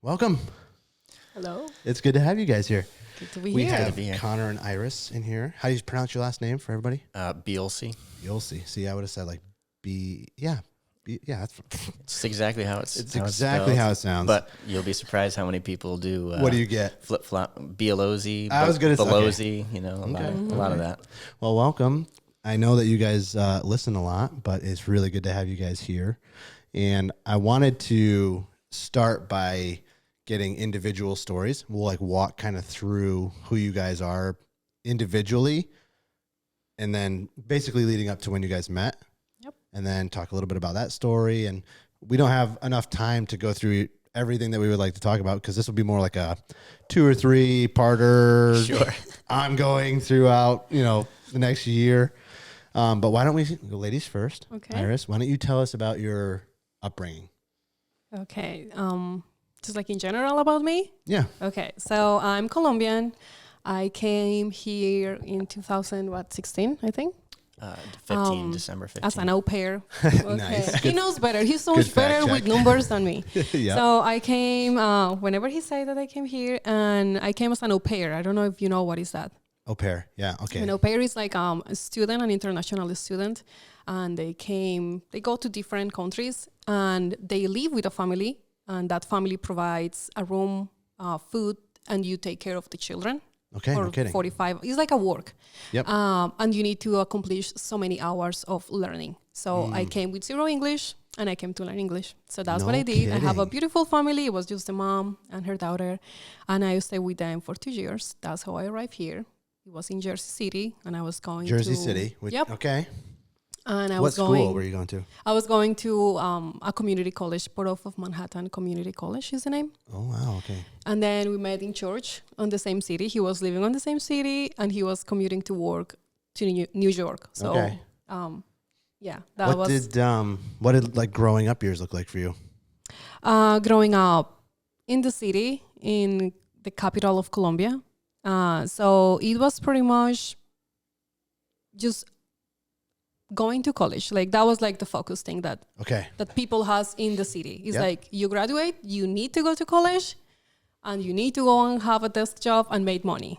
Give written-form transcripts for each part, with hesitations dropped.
Welcome. Hello. It's good to have you guys here. Good to be We here. have Conner and Iris in here. How do you pronounce your last name for everybody? Biolsi. Biolsi. See, I would have said like yeah. That's It's exactly how it's exactly how it sounds. But you'll be surprised how many people do. What do you get? Flip flop. Biolosi. I was gonna say Biolsi. You know, a lot of that. Well, welcome. I know that you guys listen a lot, but it's really good to have you guys here. And I wanted to start by getting individual stories. We'll like walk kind of through who you guys are individually, and then basically leading up to when you guys met. Yep. And then talk a little bit about that story. And we don't have enough time to go through everything that we would like to talk about, because this will be more like a 2 or 3 parter. Sure. Ongoing throughout, the next year. But why don't we go ladies first? Okay. Iris, why don't you tell us about your upbringing? Okay. Just like in general about me? Yeah. Okay. So I'm Colombian. I came here in 2016, I think. 15, December 15th. As an au pair. Okay. Nice. He knows better. He's so Good much better fact with check. numbers than me. Yeah. So I came, whenever he said that I came here, and I came as an au pair. I don't know if you know what is that. Au pair. Yeah. Okay. An au pair is like a student, an international student, and they go to different countries, and they live with a family, and that family provides a room, food, and you take care of the children. Okay. For No kidding. 45, it's like a work. Yep. And you need to accomplish so many hours of learning. So I came with 0 English, and I came to learn English. So that's what No I did. I have a kidding. beautiful family. It was just the mom and her daughter, and I stayed with them for 2 years. That's how I arrived here. It was in Jersey City, and I was going Jersey to City. Yep. Okay. And I What was school going. were you going to? I was going to a community college, Port of Manhattan Community College is the name. Oh, wow. Okay. And then we met in church on the same city. He was living on the same city, and he was commuting to work to New York. So, Okay. Yeah, that What was did like growing up years look like for you? growing up in the city, in the capital of Colombia. So it was pretty much just going to college. Like that was like the focus thing that Okay. people has in the city. It's Yep. like you graduate, you need to go to college, and you need to go and have a desk job and make money.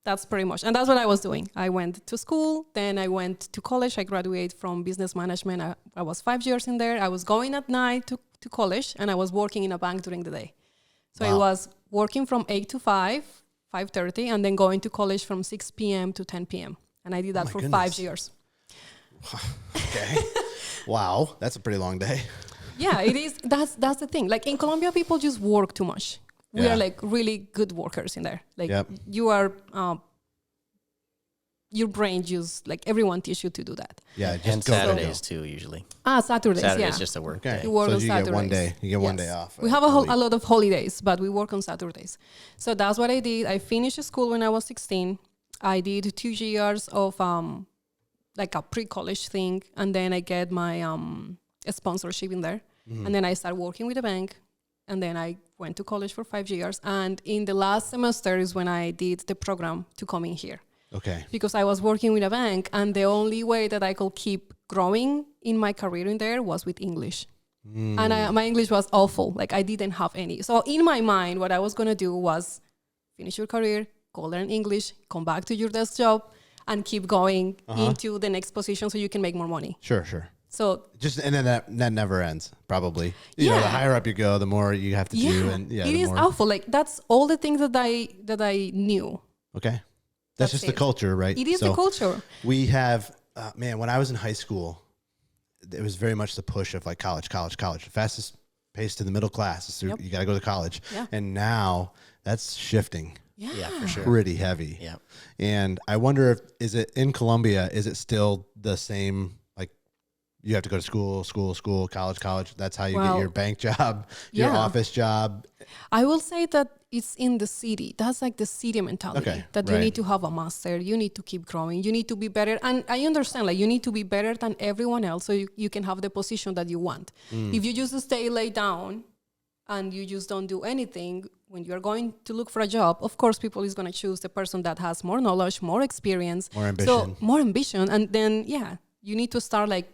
That's pretty much. And that's what I was doing. I went to school, then I went to college. I graduated from business management. I was 5 years in there. I was going at night to college, and I was working in a bank during the day. So I Wow. was working from 8 to 5:30, and then going to college from 6 p.m. to 10 p.m. And I did that my for goodness. 5 years. Okay. Wow. That's a pretty long day. Yeah, it is. That's the thing. Like in Colombia, people just work too much. We Yeah. are like really good workers in there. Like Yep. you are, your brain just like everyone teaches you to do that. Yeah. Just And go, go, go. Saturdays too, usually. Saturdays, Saturday's yeah. just a work Okay. day. You work so on you get one Saturdays. day. You get one Yes. day off. We have a lot of holidays, but we work on Saturdays. So that's what I did. I finished school when I was 16. I did 2 years of like a pre-college thing, and then I get my sponsorship in there. Mm-hmm. And then I started working with a bank, and then I went to college for 5 years. And in the last semester is when I did the program to come in here, Okay. because I was working with a bank, and the only way that I could keep growing in my career in there was with English. And my English was awful. Like I didn't have any. So in my mind, what I was going to do was finish your career, go learn English, come back to your desk job, and keep going into the next position so you can make more money. Sure. So And then that never ends, probably. You know, the Yeah. higher up you go, the more you have to do. And it the is more. awful. Like that's all the things that I knew. Okay. That's That's just it. the culture, right? It is So the culture. We have, when I was in high school, it was very much the push of like college. The fastest pace to the middle class. So Yep. you got to go to college. Yeah. And now that's shifting Yeah, for sure. pretty heavy. Yeah. And I wonder is it in Colombia, is it still the same? Like you have to go to school, college. That's how you get Well, your bank job, your yeah. office job. I will say that it's in the city. That's like the city mentality. Okay, That you right. need to have a master. You need to keep growing. You need to be better. And I understand, like, you need to be better than everyone else so you can have the position that you want. If you just stay laid down and you just don't do anything, when you're going to look for a job, of course, people is going to choose the person that has more knowledge, more experience. More ambition. So more ambition. And then, yeah, you need to start like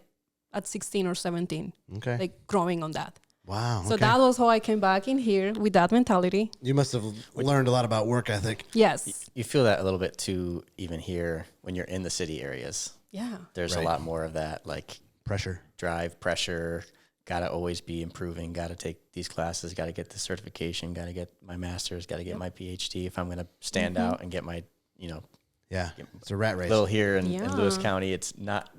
at 16 or 17, Okay. like growing on that. Wow. So okay. that was how I came back in here with that mentality. You must have learned a lot about work ethic. Yes. You feel that a little bit too, even here when you're in the city areas. Yeah. There's Right. a lot more of that, like Pressure. drive, pressure, got to always be improving, got to take these classes, got to get the certification, got to get my master's, got to get my PhD if I'm going to stand out and get my, Yeah. It's a rat race. little here in Lewis Yeah. County, it's not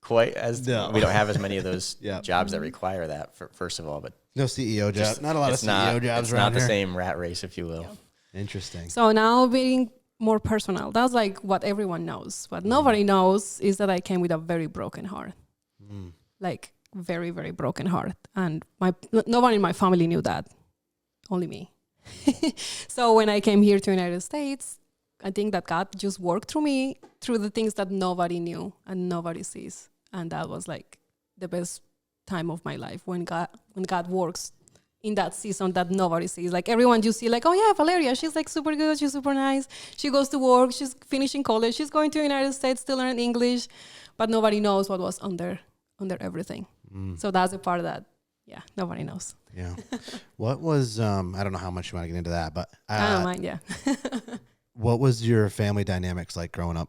quite as, No. we don't have as many of those Yeah. jobs that require that, first of all, but No CEO job. Not a lot of it's CEO not, jobs it's around not the here. same rat race, if you will. Interesting. So now being more personal, that's like what everyone knows. What nobody knows is that I came with a very broken heart. Like very, very broken heart. And nobody in my family knew that. Only me. So when I came here to the United States, I think that God just worked through me, through the things that nobody knew and nobody sees. And that was like the best time of my life when God works in that season that nobody sees. Like everyone you see like, oh yeah, Valeria, she's like super good, she's super nice. She goes to work, she's finishing college, she's going to the United States to learn English, but nobody knows what was under everything. So that's the part that, nobody knows. Yeah. What was, I don't know how much you want to get into that, but I don't mind, yeah. what was your family dynamics like growing up?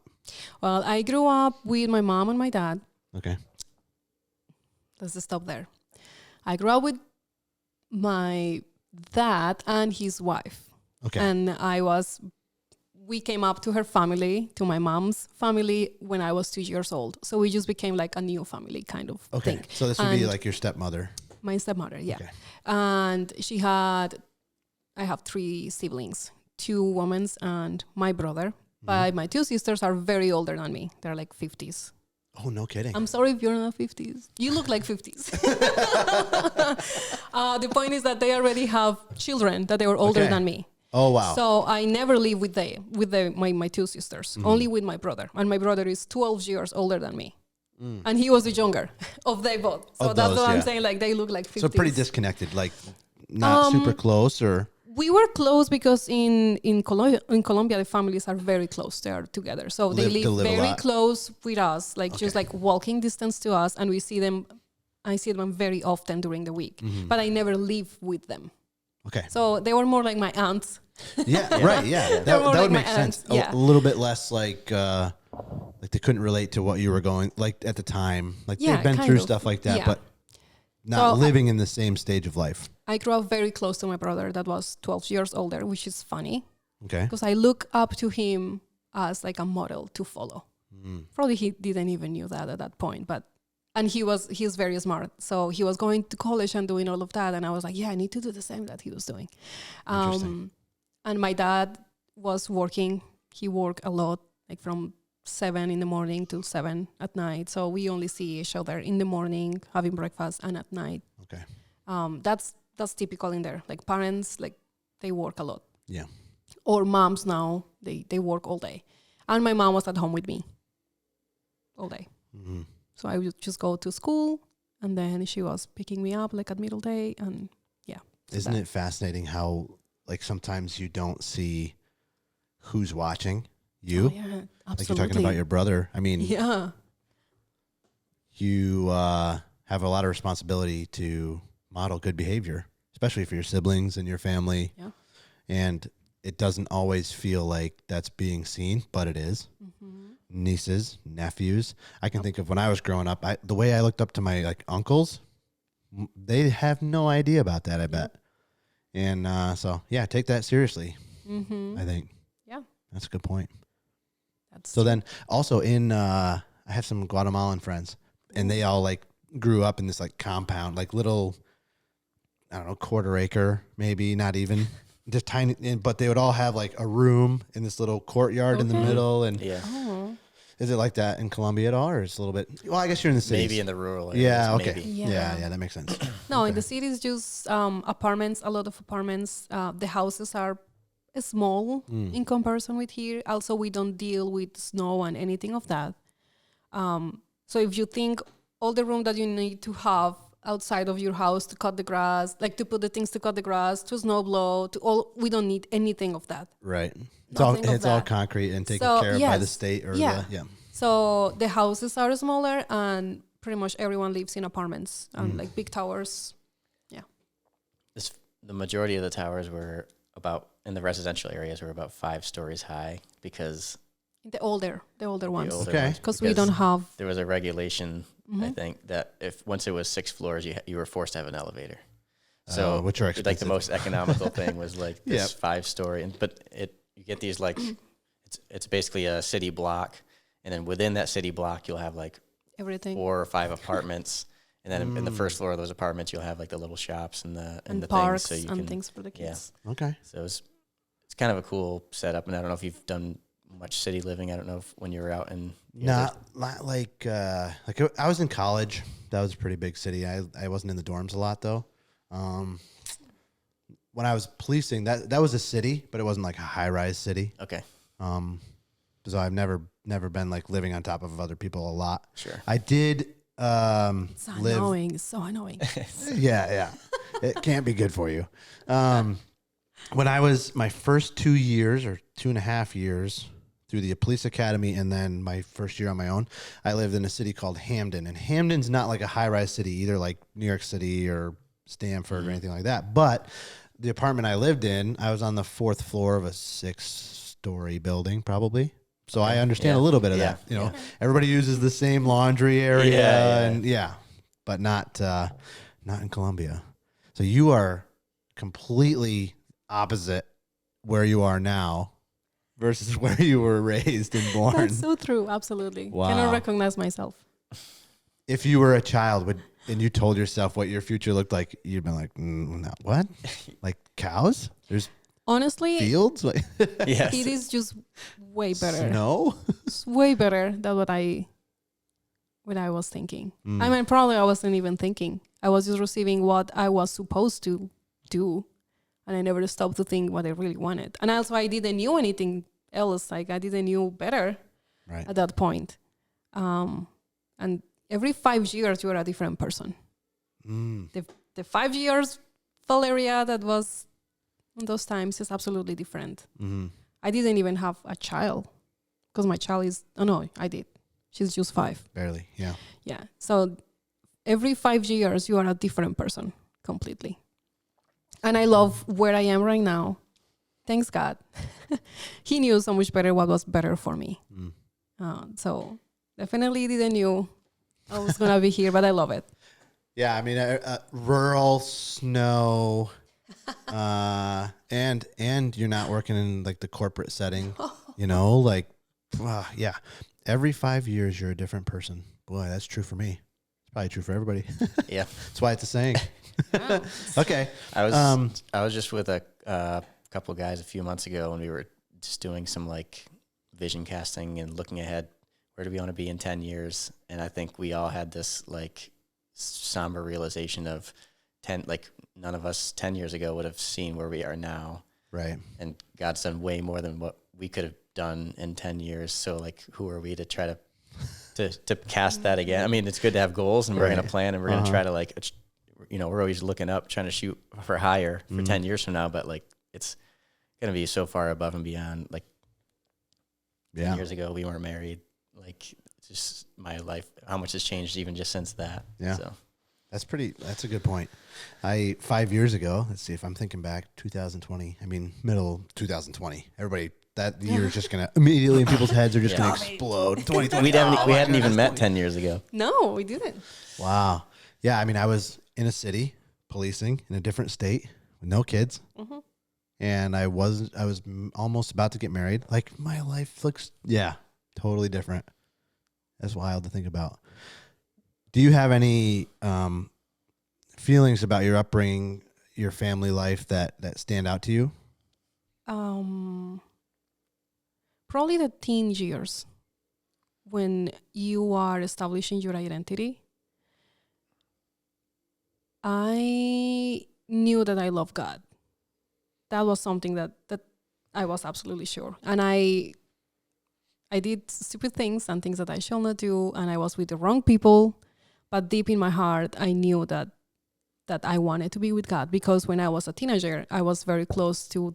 Well, I grew up with my mom and my dad. Okay. Let's just stop there. I grew up with my dad and his wife. Okay. And we came up to her family, to my mom's family when I was 2 years old. So we just became like a new family kind of Okay. thing. So this would be And like your stepmother. my stepmother, yeah. Okay. And I have 3 siblings, 2 women and my brother. But my 2 sisters are very older than me. They're like 50s. Oh, no kidding. I'm sorry if you're not 50s. You look like 50s. The point is that they already have children that they were older Okay. than me. Oh, wow. So I never live with my 2 sisters, only with my brother. And my brother is 12 years older than me. And he was the younger of they both. So Of that's those, what I'm yeah. saying. Like they look like 50s. So pretty disconnected, like not super close or? We were close because in Colombia, the families are very close. They are together. So they Live live a very lot. close with us, like just like walking distance to us. And I see them very often during the week, but I never live with them. Okay. So they were more like my aunts. Yeah, right. Yeah. They're more That like would my make sense. aunts, yeah. A little bit less like they couldn't relate to what you were going like at the time. Like Yeah, they've been kind through of. stuff like that, Yeah. but not So, living in the same stage of life. I grew up very close to my brother that was 12 years older, which is funny Okay. because I look up to him as like a model to follow. Probably he didn't even knew that at that point, and he's very smart. So he was going to college and doing all of that. And I was like, yeah, I need to do the same that he was doing. Interesting. And my dad was working. He worked a lot, like from 7 in the morning till 7 at night. So we only see each other in the morning, having breakfast, and at night. Okay. That's typical in there. Like parents, like they work a lot. Yeah. Or moms now, they work all day. And my mom was at home with me all day. Mm-hmm. So I would just go to school, and then she was picking me up like at middle day, and Isn't it fascinating how like sometimes you don't see who's watching you? Oh, yeah, absolutely. Like you're talking about your brother. I mean, yeah, you have a lot of responsibility to model good behavior, especially for your siblings and your family. Yeah. And it doesn't always feel like that's being seen, but it is. Nieces, nephews. I can think of when I was growing up, the way I looked up to my like uncles, they have no idea about that, I bet. And so, yeah, take that seriously, I think. Yeah. That's a good point. That's So then also I have some Guatemalan friends, and they all like grew up in this like compound, like little, I don't know, quarter acre, maybe not even just tiny, but they would all have like a room in this little courtyard in the Okay. middle. And Yeah. Oh. is it like that in Colombia at all, or it's a little bit, well, I guess you're in the city. Maybe in the rural areas. Yeah. Okay. Maybe. Yeah. That makes sense. No, in the cities, just apartments, a lot of apartments. The houses are small in comparison with here. Also, we don't deal with snow and anything of that. So if you think all the room that you need to have outside of your house to cut the grass, like to put the things to cut the grass, to snow blow, we don't need anything of that. Right. Nothing of It's all that. concrete and taken So, care of by the yes. state or Yeah. yeah. So the houses are smaller, and pretty much everyone lives in apartments and like big towers. the majority of the towers were about, in the residential areas, were about 5 stories high because The older ones. Okay. ones, Because we don't have. there was a regulation, I think, that if once it was 6 floors, you were forced to have an elevator. So which are like expensive. the most economical thing was like this Yep. 5-story, but you get these like it's basically a city block, and then within that city block you'll have like Everything. 4 or 5 apartments, and then in the first floor of those apartments you'll have like the little shops and the parks things, so you and can, things for the kids. Okay. so it's kind of a cool setup. And I don't know if you've done much city living. I don't know if when you were out in Not like I was in college. That was a pretty big city. I wasn't in the dorms a lot though. When I was policing, that was a city, but it wasn't like a high rise city. okay, So I've never been like living on top of other people a lot. sure, I did It's live. annoying. It's so annoying. Yeah. It can't be good for you. When I was my first 2 years or 2.5 years through the police academy, and then my first year on my own, I lived in a city called Hamden. And Hamden's not like a high rise city either, like New York City or Stanford or anything like that. But the apartment I lived in, I was on the 4th floor of a 6-story building, probably. So I understand a little bit of that. You know, everybody uses the same laundry area, and but not in Columbia. So you are completely opposite where you are now versus where you were raised and born. That's so true. Absolutely. Wow. Cannot recognize myself. If you were a child and you told yourself what your future looked like, you'd been like, no, what? Like cows? There's Honestly, fields? Like yes, it is just way better. snow? It's way better than what I was thinking. Mm. I mean, probably I wasn't even thinking. I was just receiving what I was supposed to do, and I never stopped to think what I really wanted. And also, I didn't know anything else. Like I didn't know better Right. at that point. And every 5 years, you are a different person. Mm. The 5 years Valeria that was in those times is absolutely different. Mm-hmm. I didn't even have a child because my child is, oh no, I did. She's just 5. Barely, yeah. Yeah. So every 5 years, you are a different person completely. And I love where I am right now. Thanks God. He knew so much better what was better for me. Mm. So definitely didn't knew I was going to be here, but I love it. Yeah, I mean, rural snow, and you're not working in like the corporate setting, you know, like, yeah. Every 5 years, you're a different person. Boy, that's true for me. It's probably true for everybody. yeah. That's why it's a saying. Wow. Okay. I was just with a couple of guys a few months ago, and we were just doing some like vision casting and looking ahead. Where do we want to be in 10 years? And I think we all had this like somber realization of 10, like none of us 10 years ago would have seen where we are now. Right. And God's done way more than what we could have done in 10 years. So like, who are we to try to cast that again? I mean, it's good to have goals, and we're going to plan, and we're going to try to like, you know, we're always looking up, trying to shoot for higher for 10 years from now, but like, it's going to be so far above and beyond. Like 10 years ago, we weren't married. Like, just my life, how much has changed even just since that. Yeah. So That's a good point. 5 years ago, let's see if I'm thinking back, 2020, I mean, middle 2020, everybody, that year is just going to immediately in people's heads are just going to explode. 2020. we hadn't even met 10 years ago. No, we didn't. Wow. Yeah. I mean, I was in a city policing in a different state with no kids. Mm-hmm. And I was almost about to get married. Like my life looks, totally different. That's wild to think about. Do you have any feelings about your upbringing, your family life that stand out to you? Probably the teen years when you are establishing your identity. I knew that I love God. That was something that I was absolutely sure. And I did stupid things and things that I shall not do, and I was with the wrong people. But deep in my heart, I knew that I wanted to be with God, because when I was a teenager, I was very close to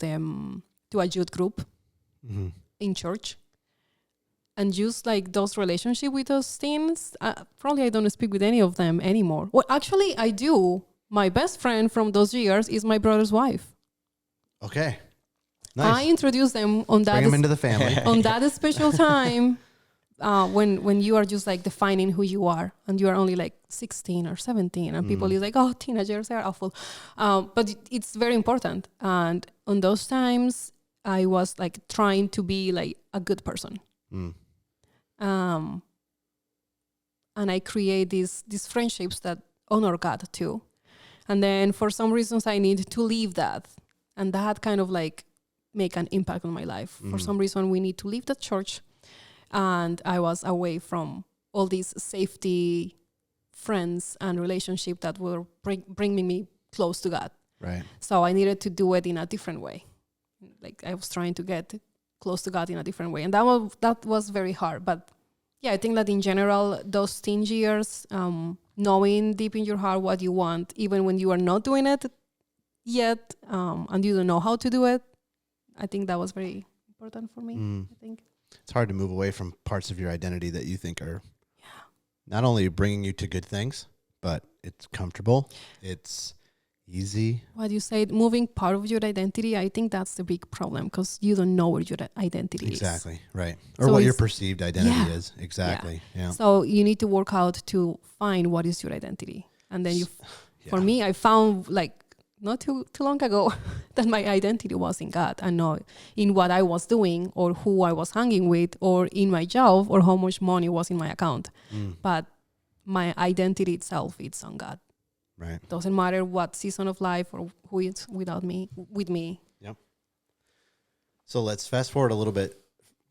a youth group in church. And just like those relationships with those teens, probably I don't speak with any of them anymore. Well, actually, I do, my best friend from those years is my brother's wife. Okay. I Nice. introduced them on that Bring them into the family. on that special time when you are just like defining who you are and you are only like 16 or 17 and people is like, oh, teenagers are awful. But it's very important. And on those times, I was like trying to be like a good person. And I create these friendships that honor God too. And then for some reasons, I need to leave that. And that kind of like make an impact on my life. For some reason, we need to leave the church. And I was away from all these safety friends and relationships that were bringing me close to God. Right. So I needed to do it in a different way. Like I was trying to get close to God in a different way. And that was very hard. But yeah, I think that in general, those teen years, knowing deep in your heart what you want, even when you are not doing it yet, and you don't know how to do it, I think that was very important for me, I think. It's hard to move away from parts of your identity that you think are not only bringing you to good things, but it's comfortable, it's easy. What you said, moving part of your identity, I think that's the big problem because you don't know what your identity is. Exactly, right. Or So what your it's- perceived identity Yeah. is. Exactly, yeah. So you need to work out to find what is your identity. And then for me, I found like not too long ago that my identity was in God and not in what I was doing or who I was hanging with or in my job or how much money was in my account. But my identity itself, it's on God. Right. Doesn't matter what season of life or who is with me. Yep. So let's fast forward a little bit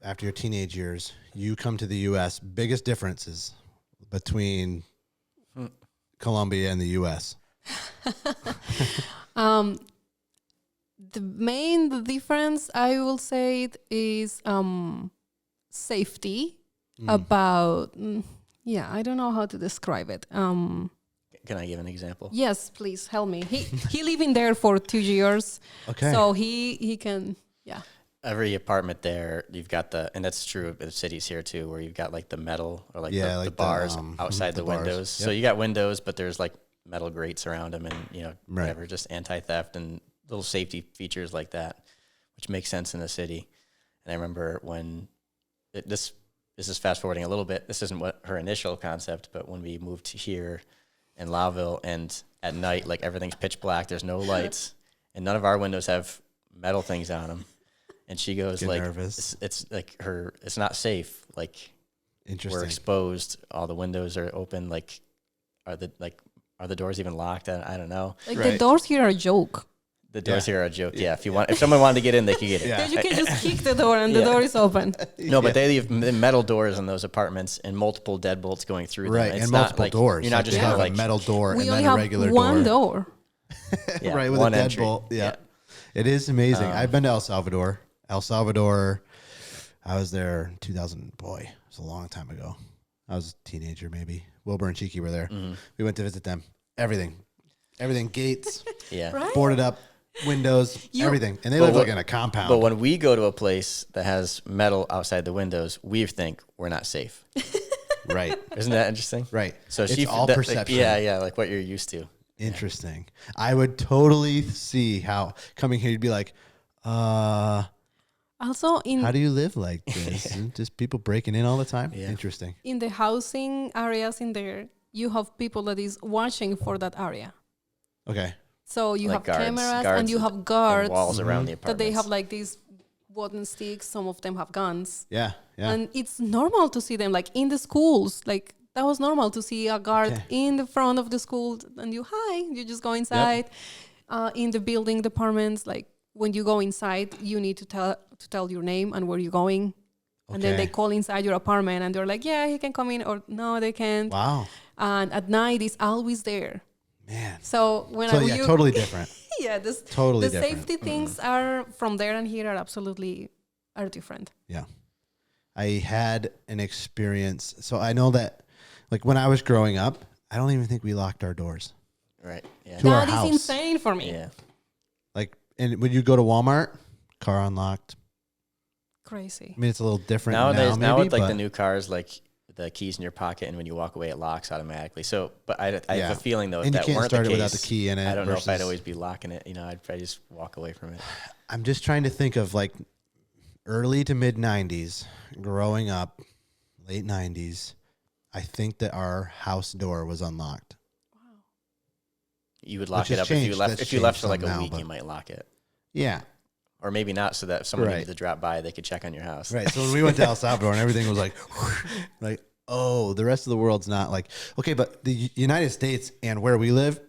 after your teenage years. You come to the U.S. Biggest differences between Colombia and the U.S. The main difference I will say is safety. About I don't know how to describe it. Can I give an example? Yes, please help me. He living there for 2 years. Okay. So he can Every apartment there, you've got and that's true of the cities here too, where you've got like the metal or like the bars outside the bars. windows. Yep. So you got windows, but there's like metal grates around them and, Right. whatever, just anti-theft and little safety features like that, which makes sense in the city. And I remember when this is fast forwarding a little bit. This isn't what her initial concept, but when we moved to here in Lowville and at night, like everything's pitch black, there's no lights and none of our windows have metal things on them. And she goes Get like, nervous. it's like it's not safe. Like Interesting. we're exposed. All the windows are open. Like, are the doors even locked? I don't know. like Right. the doors here are a joke. The doors here are a joke. Yeah. If someone wanted to get in, they could get in. Yeah. You can just kick the door and the door is open. No, but they leave metal doors in those apartments and multiple deadbolts going through Right, them. and not multiple like, doors. You're not Like just they gonna have like a metal door We and only then a have regular one door. yeah, Right, with one a entry. deadbolt. Yeah. It is amazing. I've been to El Salvador. I was there in 2000. Boy, it was a long time ago. I was a teenager, maybe. Wilbur and Cheeky were there. We went to visit them. Everything, gates, Yeah. Right? boarded up, windows, everything. And they But live what- like in a compound. But when we go to a place that has metal outside the windows, we think we're not safe. right, Isn't that interesting? right. So it's all perception. yeah, like what you're used to. Interesting. I would totally see how coming here, you'd be like, Also how do you live like this? Just people breaking in all the time? Yeah. Interesting. in the housing areas in there, you have people that is watching for that area. Okay. So you Like have guards cameras and you have And guards walls around the that apartments. they have like these wooden sticks. Some of them have guns. Yeah. Yeah. And it's normal to see them like in the schools. Like that was normal to see a guard Okay. in the front of the school and you just go inside. In the building departments, like when you go inside, you need to tell your name and where you're going. And then they Okay. call inside your apartment and they're like, yeah, he can come in, or no, they can't. Wow. And at night, it's always there. Man. So when So you totally different. yeah, Totally the different. safety things are from there and here are different. Yeah. I had an experience. So I know that like when I was growing up, I don't even think we locked our doors. Right. Yeah. To our That is house. insane for me. Yeah. Like, and when you go to Walmart, car unlocked. Crazy. I mean, it's a little different Now maybe, with like but the new cars, like the keys in your pocket, and when you walk away, it locks automatically. So, but I have a feeling though, if And you that can't weren't start the it case, without the key in it. I don't know if I'd versus- always be locking it. I'd probably just walk away from it. I'm just trying to think of like early to mid 90s, growing up, late 90s. I think that our house door was unlocked. You would lock Which it has up if you changed. left. That's If you left for changed like a some now, week, but- you might lock it, Yeah. or maybe not, so that if someone Right. needed to drop by, they could check on your house. Right. So when we went to El Salvador and everything was like, oh, the rest of the world's not like, okay, but the United States and where we live,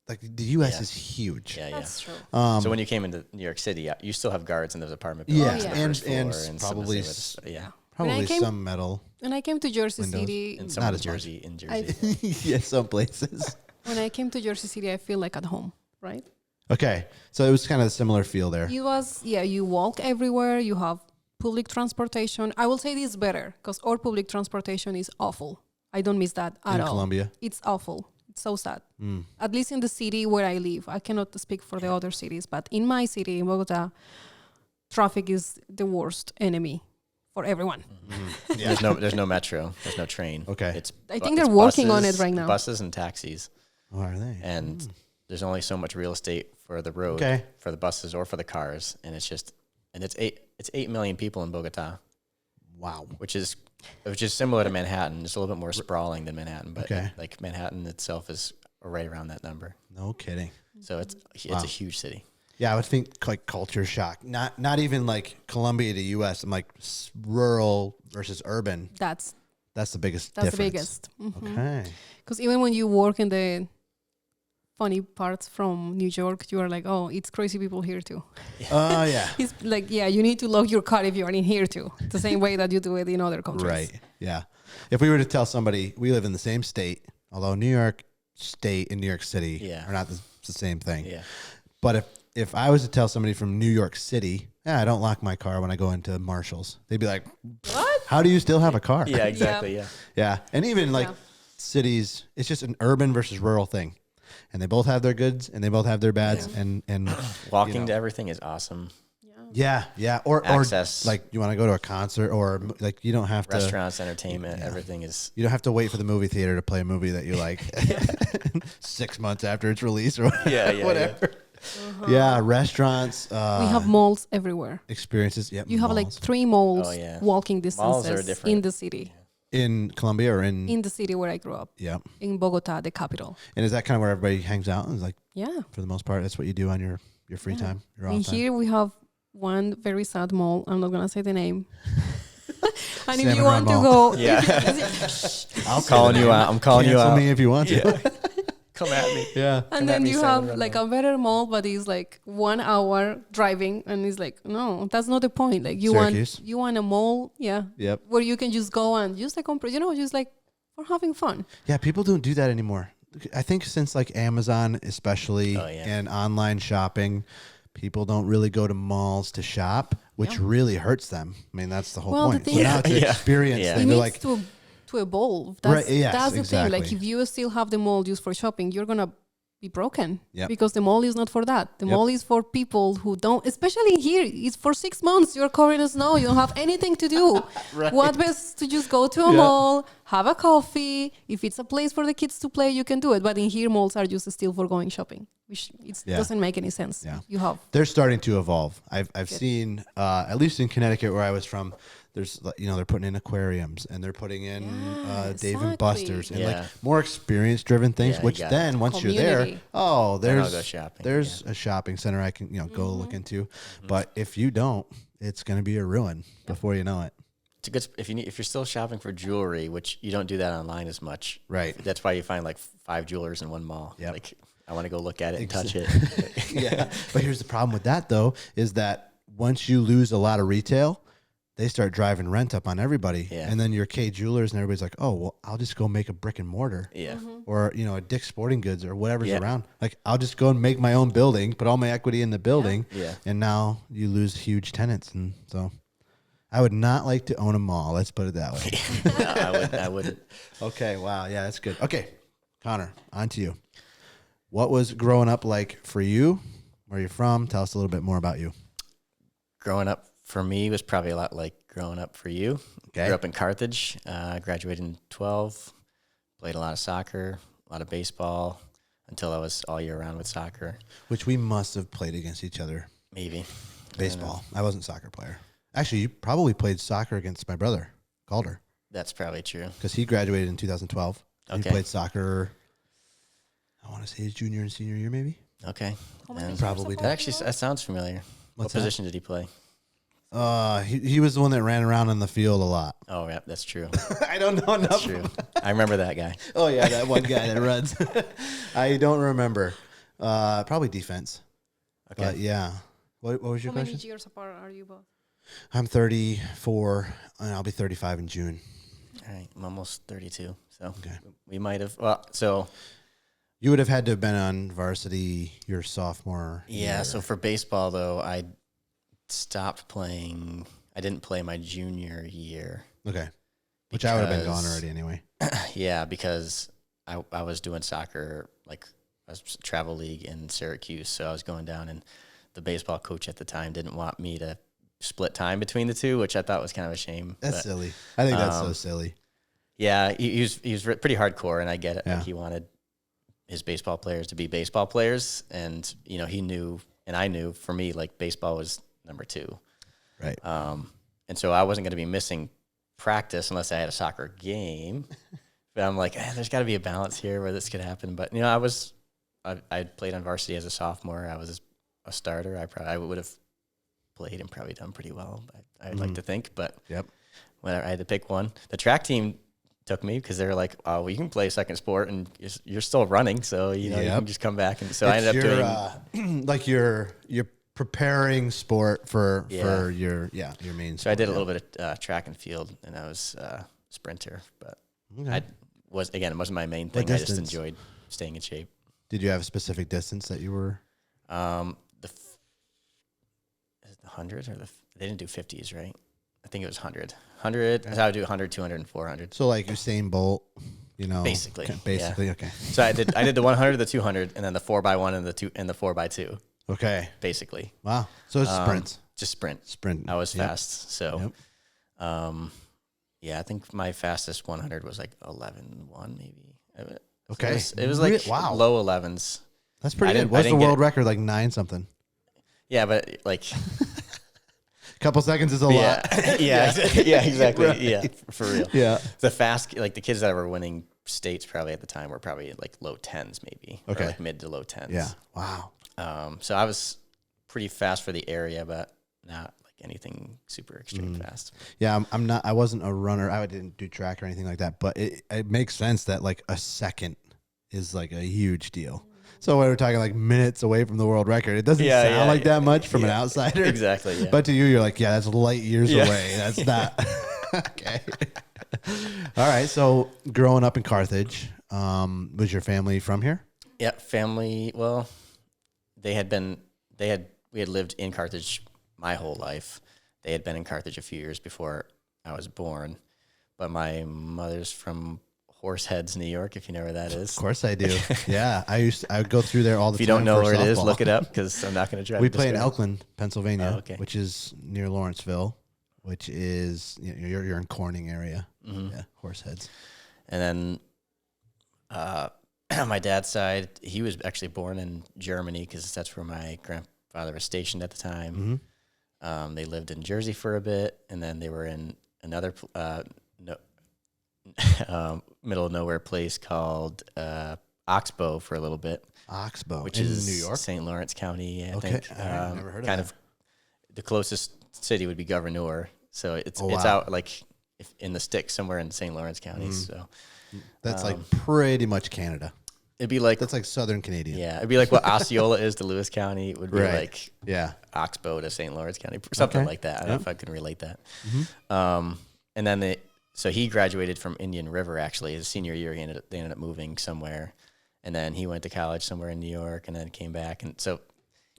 like the U.S. Yeah. is huge. Yeah, That's true. So when you came into New York City, you still have guards in those apartment buildings. Yeah, Oh, yeah. on the first and floor probably some of the- Probably When I came- some metal. When I came to Jersey Windows. City, in some Not of as the much. Jersey, in I- Jersey. Yeah, some places. when I came to Jersey City, I feel like at home, right? Okay, so it was kind of a similar feel there. It was, you walk everywhere. You have public transportation. I will say this better because our public transportation is awful. I don't miss that at In all. Colombia? It's awful. It's so sad. Mm. At least in the city where I live. I cannot speak for the other cities, but in my city, in Bogota, traffic is the worst enemy for everyone. Yeah. There's no metro. There's no train. Okay. It's I think it's they're working on buses- it right now. Buses and taxis, Oh, are they? and there's only so much real estate for the road, Okay. for the buses or for the cars, and it's 8 million people in Bogota, Wow. which is similar to Manhattan. It's a little bit more sprawling than Manhattan, but Okay. like Manhattan itself is right around that number. No kidding. So it's Wow. a huge city. Yeah, I would think like culture shock. Not even like Colombia to U.S. I'm like rural versus urban. That's That's the biggest the difference. biggest. Okay. Because even when you work in the funny parts from New York, you are like, oh, it's crazy people here too. Oh, yeah. It's like, yeah, you need to lock your car if you are in here too. The same way that you do it in other countries. Right. Yeah. If we were to tell somebody we live in the same state, although New York State and New York City Yeah. are not the same thing. Yeah. But if I was to tell somebody from New York City, I don't lock my car when I go into Marshall's, they'd be like, What? how do you still have a car? Yeah, exactly. Yeah. Yeah. And even like Yeah. cities, it's just an urban versus rural thing. And they both have their goods and they both have their bads. And Walking you know. to everything is awesome. yeah. Or Access. like you want to go to a concert or like you don't have to. Restaurants, entertainment, everything is. You don't have to wait for the movie theater to play a movie that you like 6 months after it's released or Yeah, whatever. Yeah, restaurants. We have malls everywhere. experiences. Yep, You have like malls. 3 malls Oh, yeah. walking Malls are distances different. in the city. in Colombia or In the city where I grew up, yeah. in Bogota, the capital. And is that kind of where everybody hangs out? Is like Yeah. for the most part, that's what you do on your free time, your off And time. here we have one very sad mall. I'm not gonna say the name. And if Salmon you Run want to Mall. go, Yeah. I'm calling you out. I'm calling you Cancel out. me if you want to. Yeah. Come at me. Yeah. and Come then at me, you Salmon have Run like Mall. a better mall, but it's like 1 hour driving, and it's like, no, that's not the point. Like Syracuse. you want a mall, yeah, Yep. where you can just go and just like just like for having fun. Yeah, people don't do that anymore. I think since like Amazon, especially, Oh, yeah. and online shopping, people don't really go to malls to shop, which really hurts them. I mean, that's the whole Well, the point. thing So is- now it's an Yeah. experience Yeah. thing. It They're needs like, to evolve. That's, Right, yes, that's the thing. Like exactly. if you still have the mall just for shopping, you're gonna be broken. Yep. Because the mall is not for that. The Yep. mall is for people who don't. Especially here, it's for 6 months. You're covering the snow. You don't have anything to do. Right. What best to just go to a Yeah. mall, have a coffee. If it's a place for the kids to play, you can do it. But in here, malls are just still for going shopping, which it Yeah. doesn't make any sense. Yeah. You have. they're starting to evolve. I've seen, at least in Connecticut where I was from, there's, they're putting in aquariums and they're putting in Yeah, Dave and exactly. Buster's and Yeah. like more experience driven things, Yeah, you which got then once you're there, Community. oh, Then I'll there's go shopping, there's a shopping center I can, go look into. But if you don't, it's going to be a ruin before you know it. It's a good if you're still shopping for jewelry, which you don't do that online as much. Right. That's why you find like 5 jewelers in one mall. Yep. Like I want to go look at it and touch it. Yeah. But here's the problem with that though, is that once you lose a lot of retail, they start driving rent up on everybody. Yeah. And then your K Jewelers and everybody's like, oh, well, I'll just go make a brick and mortar. Yeah. Or, a Dick's Sporting Goods or whatever's Yeah. around. Like, I'll just go and make my own building, put all my equity in the building. Yeah. And now you lose huge tenants. And so I would not like to own a mall. Let's put it that way. No, I wouldn't. Okay. Wow. Yeah, that's good. Okay. Connor, on to you. What was growing up like for you? Where are you from? Tell us a little bit more about you. Growing up for me, it was probably a lot like growing up for you. Okay. Grew up in Carthage, graduated in 12, played a lot of soccer, a lot of baseball, until I was all year round with soccer. Which we must have played against each other. Maybe. Baseball. I wasn't a soccer player. Actually, you probably played soccer against my brother, Calder. That's probably true. Because he graduated in 2012. Okay. He played soccer, I want to say his junior and senior year, maybe. Okay. How many And years Probably ago that you actually were? that sounds familiar. What's What that? position did he play? He was the one that ran around on the field a lot. Oh, yeah, that's true. I don't know enough. That's true. I remember that guy. Oh, yeah, that one guy that runs. I don't remember. Probably defense. Okay. But, yeah. What was your How many question? years apart are you both? I'm 34, and I'll be 35 in June. All right. I'm almost 32. So Okay. we might have. Well, so You would have had to have been on varsity your sophomore yeah. year. So for baseball, though, I stopped playing. I didn't play my junior year. Okay. Which I would have been gone because- already anyway. Yeah, because I was doing soccer, like I was travel league in Syracuse. So I was going down, and the baseball coach at the time didn't want me to split time between the two, which I thought was kind of a shame. That's But, silly. I think that's so silly. yeah, he was pretty hardcore, and I get it. Yeah. Like he wanted his baseball players to be baseball players, and he knew, and I knew. For me, like baseball was number two, Right. and so I wasn't going to be missing practice unless I had a soccer game. But I'm like, there's got to be a balance here where this could happen. But I played on varsity as a sophomore. I was a starter. I would have played and probably done pretty well. I'd like to think, but Yep. when I had to pick one, the track team took me because they were like, "Oh, well, you can play second sport and you're still running, so you Yep. can just come back." And so I ended up doing. like you're preparing sport for Yeah. your main. So I did a sport, little bit of track and field, and I was a sprinter, but yeah. Okay. it wasn't my main thing. What I just distance? enjoyed staying in shape. Did you have a specific distance that you were? Is it the 100 or they didn't do 50s, right? I think it was 100. 100. So I would do 100, 200, and 400. So like Usain Bolt, Basically, Basically, okay. So I did the 100, the 200, and then the 4x1 and the 4x2. Okay. Basically, Wow. So it's sprints. just sprint. Sprint. I was Yep. fast, so yeah, I think my fastest 100 was like 11:1 maybe. Okay. It was like Wow. low 11s. That's pretty I good. didn't- I What's the didn't get world it. record? Like 9 something. Yeah, but like Couple seconds is a yeah, lot. yeah, exactly. Right. Yeah, for real. Yeah. The fast, like the kids that were winning states probably at the time were probably like low 10s maybe. Or Okay. like mid to low 10s. Yeah. Wow. So I was pretty fast for the area, but not like anything super extreme fast. Yeah, I'm not. I wasn't a runner. I didn't do track or anything like that. But it makes sense that like a second is like a huge deal. So when we're talking like minutes away from the world record, it doesn't sound like that much from an outsider. Exactly. Yeah. But to you, you're like, yeah, that's light years Yeah. away. That's not okay. All right. So growing up in Carthage, was your family from here? Yeah, family. Well, we had lived in Carthage my whole life. They had been in Carthage a few years before I was born, but my mother's from Horseheads, New York, if you know where that is. Of course I do. Yeah, I would go through there all the If you time. don't know for where it is, softball. look it up because I'm not going to try. We to play in describe it. Elkland, Pennsylvania, Oh, okay. which is near Lawrenceville, which is you're in Corning area. Mm-hmm. Yeah, Horseheads. And then my dad's side, he was actually born in Germany because that's where my grandfather was stationed at the time. Mm-hmm. They lived in Jersey for a bit, and then they were in another middle of nowhere place called Oxbow for a little bit, Oxbow, which in is New York. St. Lawrence County. I Okay. think. I've never heard of kind that. of the closest city would be Gouverneur, so it's Oh, it's wow. out like in the sticks somewhere in St. Lawrence County. Mm. So That's like pretty much Canada. it'd be like That's like Southern Canadian. yeah, it'd be like what Osceola is to Lewis County. It would be Right. like Yeah. Oxbow to St. Lawrence County, something Okay. like that. I don't know Yep. if I can relate that. Mhm. And then so he graduated from Indian River actually his senior year. They ended up moving somewhere, and then he went to college somewhere in New York, and then came back. And so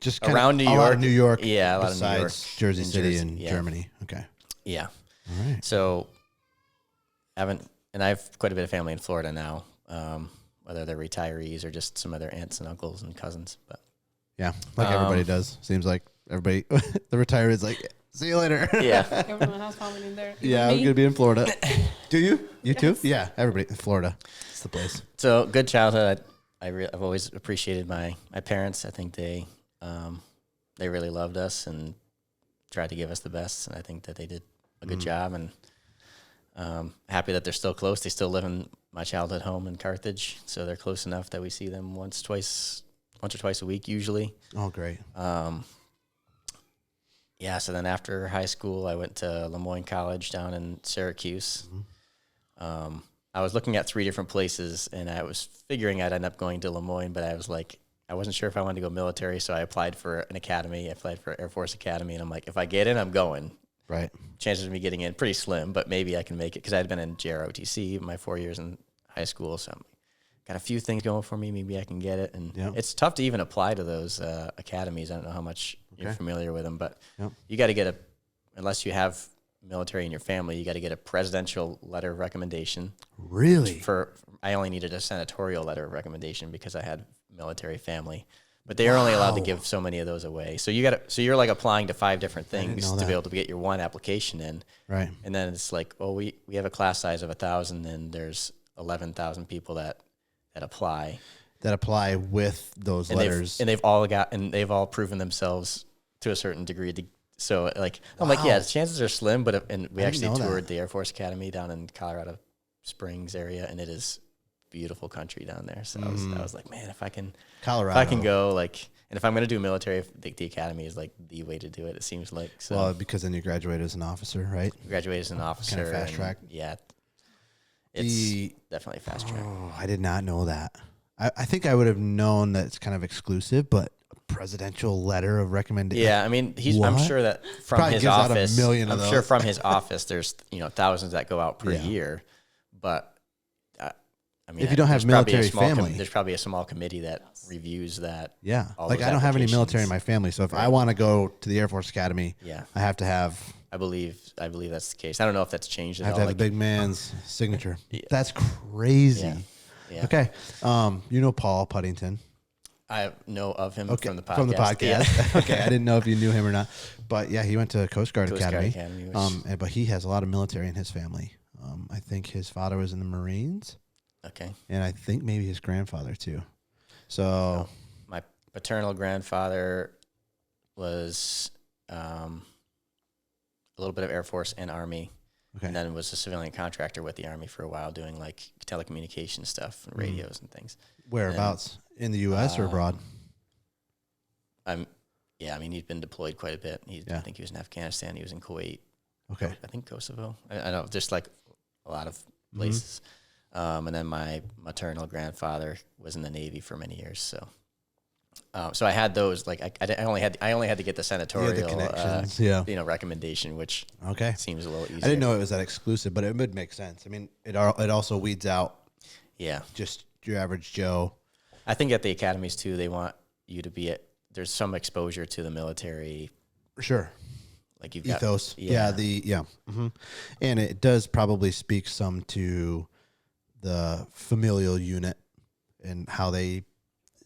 Just around New a lot York, of New York. yeah, a lot of New besides York, Jersey and City Jersey, and yeah. Germany. Okay. yeah. All right. So I have quite a bit of family in Florida now, whether they're retirees or just some other aunts and uncles and cousins. But Yeah, like everybody does. Seems like everybody, the retiree is like, See you later. Yeah. Everyone has family in there. Yeah, I'm Me. gonna be in Florida. Do you? You too? Yeah, everybody in Florida. It's the place. So good childhood. I've always appreciated my parents. I think they really loved us and tried to give us the best, and I think that they did a good job. And happy that they're still close. They still live in my childhood home in Carthage, so they're close enough that we see them once or twice a week usually. Oh, great. Yeah. So then after high school, I went to Lemoyne College down in Syracuse. I was looking at 3 different places, and I was figuring I'd end up going to Lemoyne, but I was like, I wasn't sure if I wanted to go military, so I applied for an academy. I applied for Air Force Academy, and I'm like, if I get in, I'm going. Right. Chances of me getting in pretty slim, but maybe I can make it because I had been in JROTC my 4 years in high school, so I'm got a few things going for me. Maybe I can get it, and it's tough to even apply to those academies. I don't know how much you're familiar with them, but you got to get unless you have military in your family, you got to get a presidential letter of recommendation. Really? I only needed a senatorial letter of recommendation because I had military family, but they are only allowed to give so many of those away. So you're like applying to 5 different things to be able to get your one application in. Right. And then it's like, oh, we have a class size of 1,000, and there's 11,000 people that apply. That apply with those letters. They've all proven themselves to a certain degree. So like, I'm like, yeah, chances are slim, but we actually toured the Air Force Academy down in Colorado Springs area, and it is beautiful country down there. So I was like, man, if I can go, like, and if I'm going to do military, the academy is like the way to do it. It seems like. So. Well, because then you graduate as an officer, right? You graduate as an officer. Kind of fast track. Yeah. It's definitely fast track. Oh, I did not know that. I think I would have known that it's kind of exclusive, but presidential letter of recommendation. Yeah, I mean, I'm sure that from his office, sure from his office, there's thousands that go out per year. But I mean, if you don't have military family, there's probably a small committee that reviews that. Yeah, like I don't have any military in my family, so if I want to go to the Air Force Academy, I have to have. I believe that's the case. I don't know if that's changed at all. I have to have the big man's signature. That's crazy. Yeah. Okay, you know Paul Puddington. I know of him from the podcast. From the podcast. Yeah. Okay, I didn't know if you knew him or not, but yeah, he went to Coast Guard Academy. But he has a lot of military in his family. I think his father was in the Marines. Okay. And I think maybe his grandfather too. So my paternal grandfather was a little bit of Air Force and Army. Okay. And then was a civilian contractor with the Army for a while, doing like telecommunication stuff and radios and things. Whereabouts? In the U.S. or abroad? I mean, he's been deployed quite a bit. I think he was in Afghanistan. He was in Kuwait. Okay. I think Kosovo. I know, just like a lot of places. And then my maternal grandfather was in the Navy for many years. So I had those. Like I only had to get the senatorial, recommendation, which seems a little easier. I didn't know it was that exclusive, but it would make sense. I mean, it also weeds out, just your average Joe. I think at the academies too, they want you to be there's some exposure to the military. Sure. Like you've ethos. got, And it does probably speak some to the familial unit and how they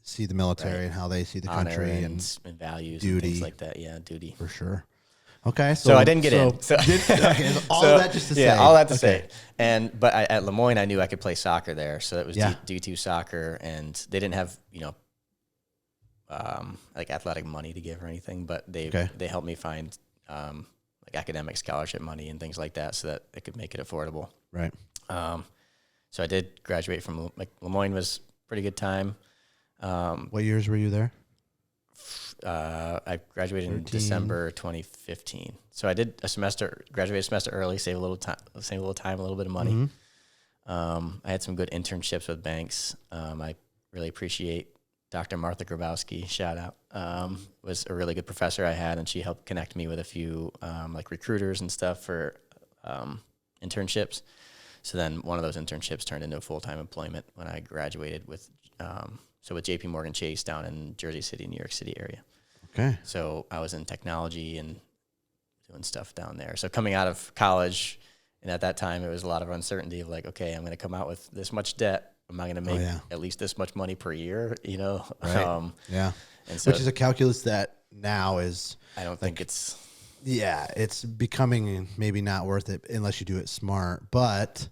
see the military and how they see the honor country and values duty. And things like that. Yeah, duty. For sure. Okay, so I didn't get in. All of that just to say. Yeah, all that to say. But at Lemoyne, I knew I could play soccer there, so it was D2 soccer, and they didn't have like athletic money to give or anything, but they helped me find like academic scholarship money and things like that, so that it could make it affordable. Right. So I did graduate from Lemoyne. Was a pretty good time. What years were you there? I graduated in December 2015. So I did graduated a semester early, save a little time, a little bit of money. I had some good internships with banks. I really appreciate Dr. Martha Grabowski, shout out, was a really good professor I had, and she helped connect me with a few like recruiters and stuff for internships. So then one of those internships turned into full-time employment when I graduated with JP Morgan Chase down in Jersey City, New York City area. Okay. So I was in technology and doing stuff down there. So coming out of college, and at that time it was a lot of uncertainty of like, okay, I'm going to come out with this much debt. Am I going to make at least this much money per year? Right. And so, which is a calculus that now is. I don't think it's. Yeah, it's becoming maybe not worth it unless you do it smart. But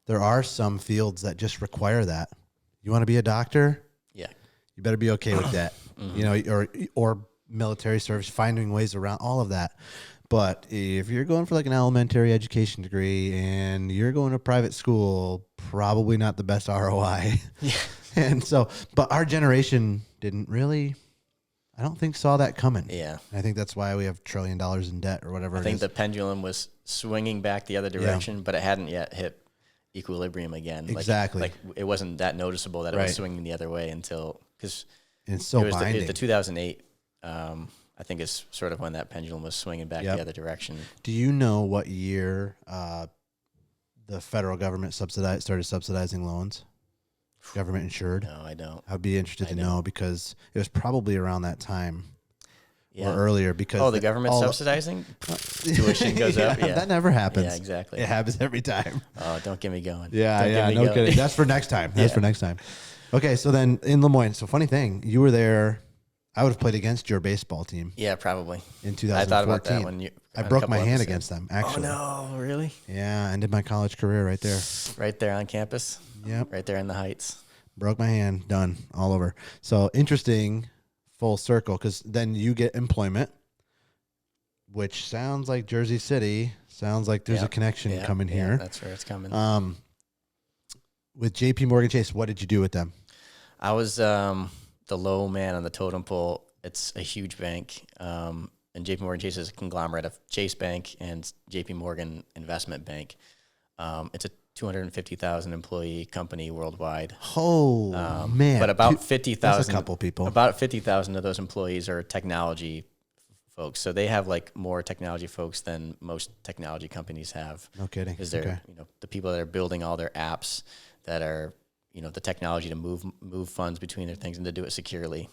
there are some fields that just require that. You want to be a doctor? Yeah. You better be okay with that. You know, or military service, finding ways around all of that. But if you're going for like an elementary education degree and you're going to private school, probably not the best ROI. Yeah. And so, but our generation didn't really, I don't think, saw that coming. Yeah. I think that's why we have $1 trillion in debt or whatever I think the pendulum was swinging back the other direction, but it hadn't yet hit equilibrium again. Exactly. Like it wasn't that noticeable that it was swinging the other way until, because it's so it was binding. the 2008, I think is sort of when that pendulum was swinging back the other direction. Do you know what year the federal government started subsidizing loans? Government insured? No, I don't. I'd be interested to know because it was probably around that time or earlier. Because the government subsidizing tuition goes up. Yeah, that never happens. Yeah, exactly. It happens every time. Oh, don't get me going. Yeah, no kidding. That's for next time. That's for next time. Okay, so then in Lemoyne, so funny thing, you were there. I would have played against your baseball team. Yeah, probably. In 2014. I thought about that when I broke my hand against them, actually. Oh, no, really? Yeah, I ended my college career right there. Right there on campus? Yep. Right there in the Heights. Broke my hand, done, all over. So interesting, full circle, because then you get employment, which sounds like Jersey City. Sounds like there's a connection coming here. That's where it's coming. With JP Morgan Chase, what did you do with them? I was the low man on the totem pole. It's a huge bank, and JP Morgan Chase is a conglomerate of Chase Bank and JP Morgan Investment Bank. It's a 250,000 employee company worldwide. Oh, man. But about 50,000. That's a couple people. About 50,000 of those employees are technology folks. So they have like more technology folks than most technology companies have. No kidding. Because they're, the people that are building all their apps that are, the technology to move funds between their things and to do it securely.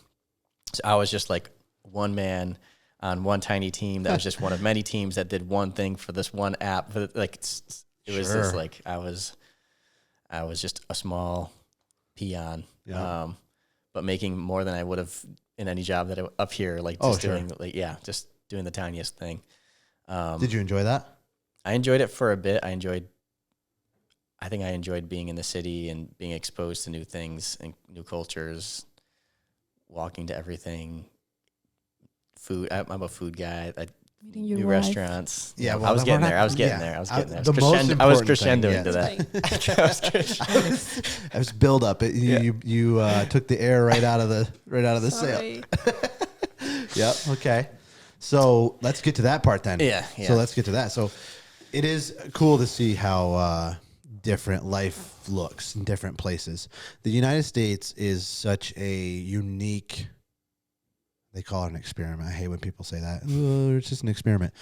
So I was just like one man on one tiny team that was just one of many teams that did one thing for this one app. Like it was just like I was just a small peon, but making more than I would have in any job that up here. Like just doing just doing the tiniest thing. Did you enjoy that? I enjoyed it for a bit. I think I enjoyed being in the city and being exposed to new things and new cultures, walking to everything. Food. I'm a food guy. New restaurants. Yeah, well, I was getting there. I was getting there. I was crescendoing to that. I was build up. You took the air right out of the sail. Yep. Okay. So let's get to that part then. Yeah. So let's get to that. So it is cool to see how different life looks in different places. The United States is such a unique. They call it an experiment. I hate when people say that. Oh, it's just an experiment.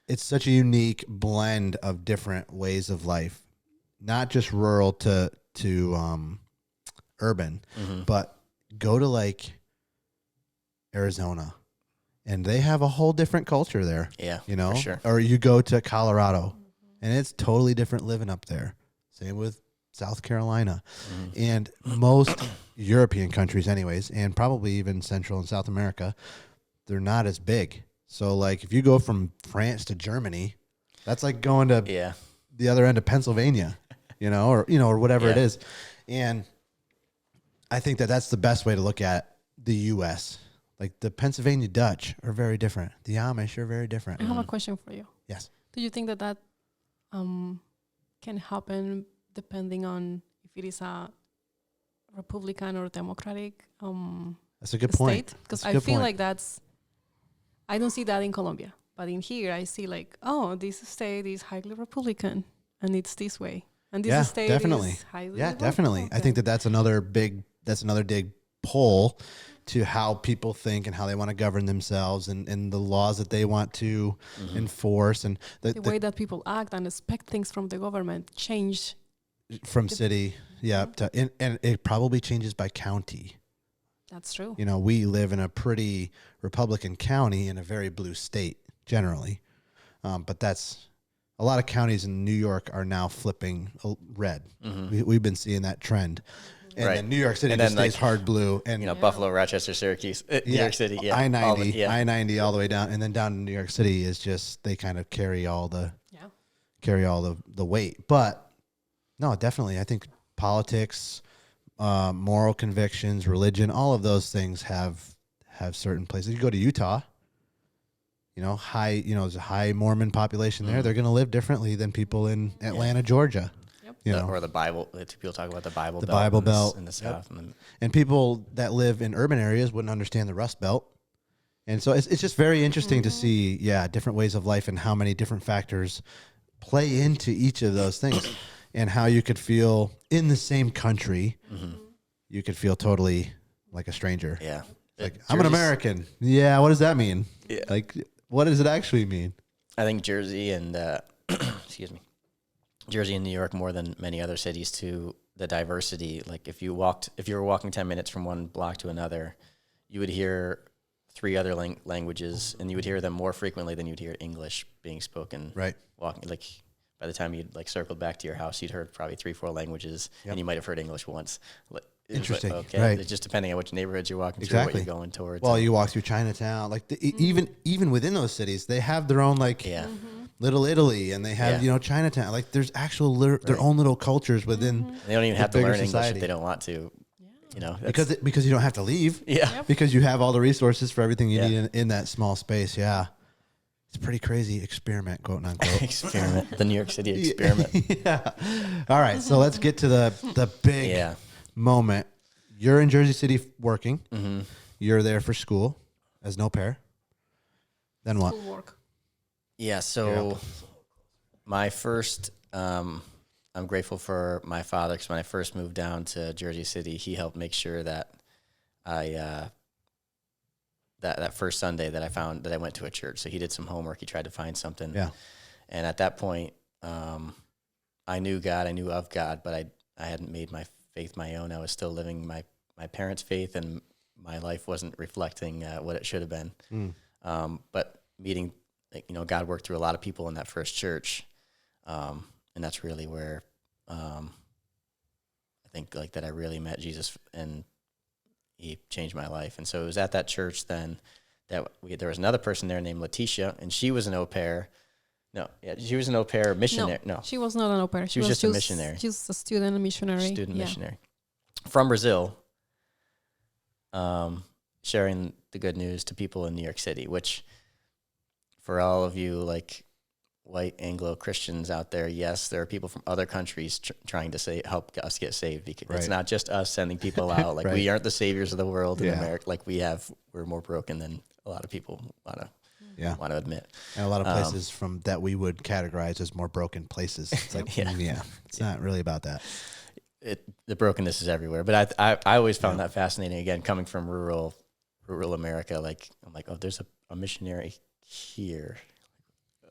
It's such a unique blend of different ways of life, not just rural to urban, but go to like Arizona, and they have a whole different culture there. Yeah, for sure. Or you go to Colorado, and it's totally different living up there. Same with South Carolina, and most European countries anyways, and probably even Central and South America, they're not as big. So like if you go from France to Germany, that's like going to the other end of Pennsylvania, or whatever it is. And I think that's the best way to look at the U.S. Like the Pennsylvania Dutch are very different. The Amish are very different. I have a question for you. Yes. Do you think that can happen depending on if it is a Republican or Democratic that's a good point. Because I feel like I don't see that in Colombia. But in here, I see like, this state is highly Republican and it's this way. And this state definitely. is highly definitely. I think that's another big pull to how people think and how they want to govern themselves and the laws that they want to enforce. And the way that people act and expect things from the government change. From city, and it probably changes by county. That's true. We live in a pretty Republican county in a very blue state generally, but that's a lot of counties in New York are now flipping red. We've been seeing that trend, And Right. then New York City And just then, stays like, hard blue. And Buffalo, Rochester, Syracuse, New York City, yeah, I-90, yeah. I-90 all the way down, and then down in New York City is just they kind of carry all the weight. But no, definitely, I think politics, moral convictions, religion, all of those things have certain places. You go to Utah, there's a high Mormon population there. They're going to live differently than people in Atlanta, Georgia. Or the Bible. People talk about the Bible Belt in the South. And people that live in urban areas wouldn't understand the Rust Belt. And so it's just very interesting to see, different ways of life and how many different factors play into each of those things and how you could feel in the same country. You could feel totally like a stranger. Yeah. Like, I'm an American. Yeah. What does that mean? Yeah. Like, what does it actually mean? I think Jersey and, Jersey and New York, more than many other cities, to the diversity. Like if you were walking 10 minutes from one block to another, you would hear 3 other languages, and you would hear them more frequently than you'd hear English being spoken. Right. Walking, like by the time you'd circled back to your house, you'd heard probably 3-4 languages, and you might have heard English once. Interesting. Okay. Right. It's just depending on which neighborhoods you're walking through, what you're going towards. Well, you walk through Chinatown, like even within those cities, they have their own Little Italy, and they have Chinatown. Like there's actual their own little cultures within. They don't even have to learn society. English if they don't want to. Because you don't have to leave. Yeah. Because you have all the resources for everything you need in that small space. Yeah. It's a pretty crazy experiment, quote unquote. Experiment. The New York City experiment. Yeah. All right. So let's get to the big moment. You're in Jersey City working. Mm-hmm. You're there for school as an au pair. Then what? School work. Yeah. So my first, I'm grateful for my father, because when I first moved down to Jersey City, he helped make sure that I, that first Sunday that I went to a church. So he did some homework. He tried to find something. Yeah. And at that point, I knew God. I knew of God, but I hadn't made my faith my own. I was still living my parents' faith, and my life wasn't reflecting what it should have been. But meeting, God worked through a lot of people in that first church, and that's really where I think that I really met Jesus, and he changed my life. And so it was at that church then that there was another person there named Letitia, and she was an au pair. She was an au pair missionary. No, she was not an au pair. She was just a missionary. She was a student missionary. Missionary from Brazil, sharing the good news to people in New York City, which for all of you white Anglo Christians out there, yes, there are people from other countries trying to help us get saved, because it's not just us sending people out. We aren't the saviors of the world in America. We're more broken than a lot of people want to admit. And a lot of places that we would categorize as more broken places. It's it's not really about that. The brokenness is everywhere. But I always found that fascinating. Again, coming from rural America, I'm like, oh, there's a missionary here.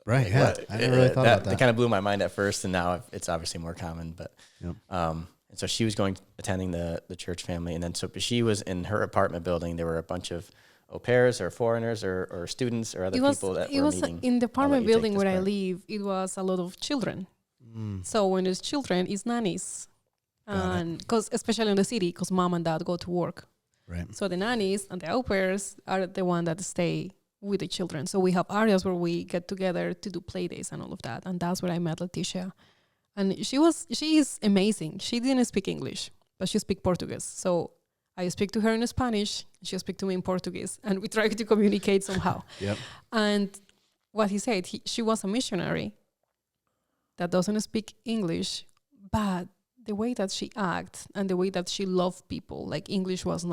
Right. Yeah. I never really thought about that. It kind of blew my mind at first, and now it's obviously more common. But and so she was attending the church family, and then so she was in her apartment building. There were a bunch of au pairs or foreigners or students or other people that were meeting. In the apartment building where I live, it was a lot of children. So when there's children, it's nannies. And because especially in the city, because mom and dad go to work. Right. So the nannies and the au pairs are the one that stay with the children. So we have areas where we get together to do play days and all of that. And that's where I met Leticia. And she is amazing. She didn't speak English, but she speaks Portuguese. So I speak to her in Spanish, she speaks to me in Portuguese, and we try to communicate somehow. Yep. And what he said, she was a missionary that doesn't speak English, but the way that she acts and the way that she loved people, English was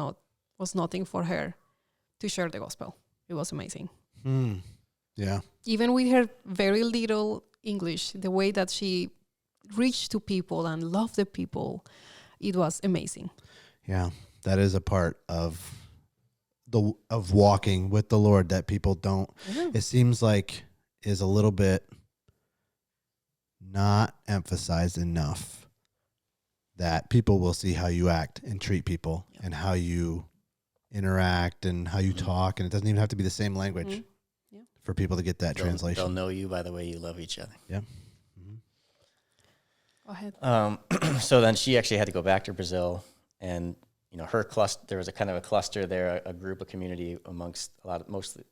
nothing for her to share the gospel. It was amazing. Yeah. Even with her very little English, the way that she reached to people and loved the people, it was amazing. Yeah. That is a part of walking with the Lord that people don't. Yeah. It seems like is a little bit not emphasized enough, that people will see how you act and treat people and how you interact and how you talk, and it doesn't even have to be the same language for people to get that translation. They'll know you by the way you love each other. Yeah. Go ahead. So then she actually had to go back to Brazil and her cluster. There was a kind of a cluster there, a group, a community amongst mostly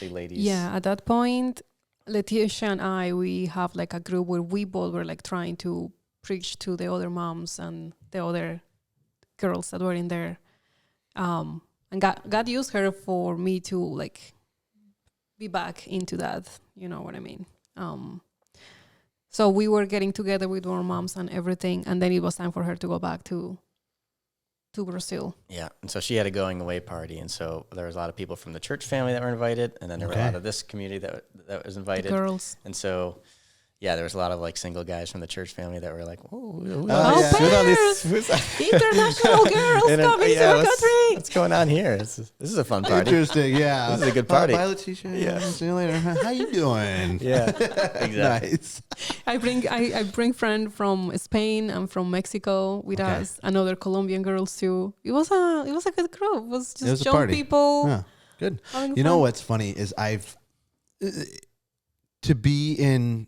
ladies. Yeah, at that point, Letitia and I, we have like a group where we both were like trying to preach to the other moms and the other girls that were in there. And God used her for me to like be back into that, you know what I mean? So we were getting together with our moms and everything, and then it was time for her to go back to Brazil. Yeah, and so she had a going away party, and so there was a lot of people from the church family that were invited, and then there were a lot of this community that was invited. The girls. And so, yeah, there was a lot of like single guys from the church family that were like, "Oh, international girls coming to our country. What's going on here? This is a fun party. Interesting, yeah. This is a good party. Bye, Letitia. Yeah. See you later. How you doing? Yeah, exactly. Nice. I bring friend from Spain and from Mexico with us, and other Colombian girls too. It was a good group. It was just young party. people. Yeah, good. Having You know fun. what's funny is to be in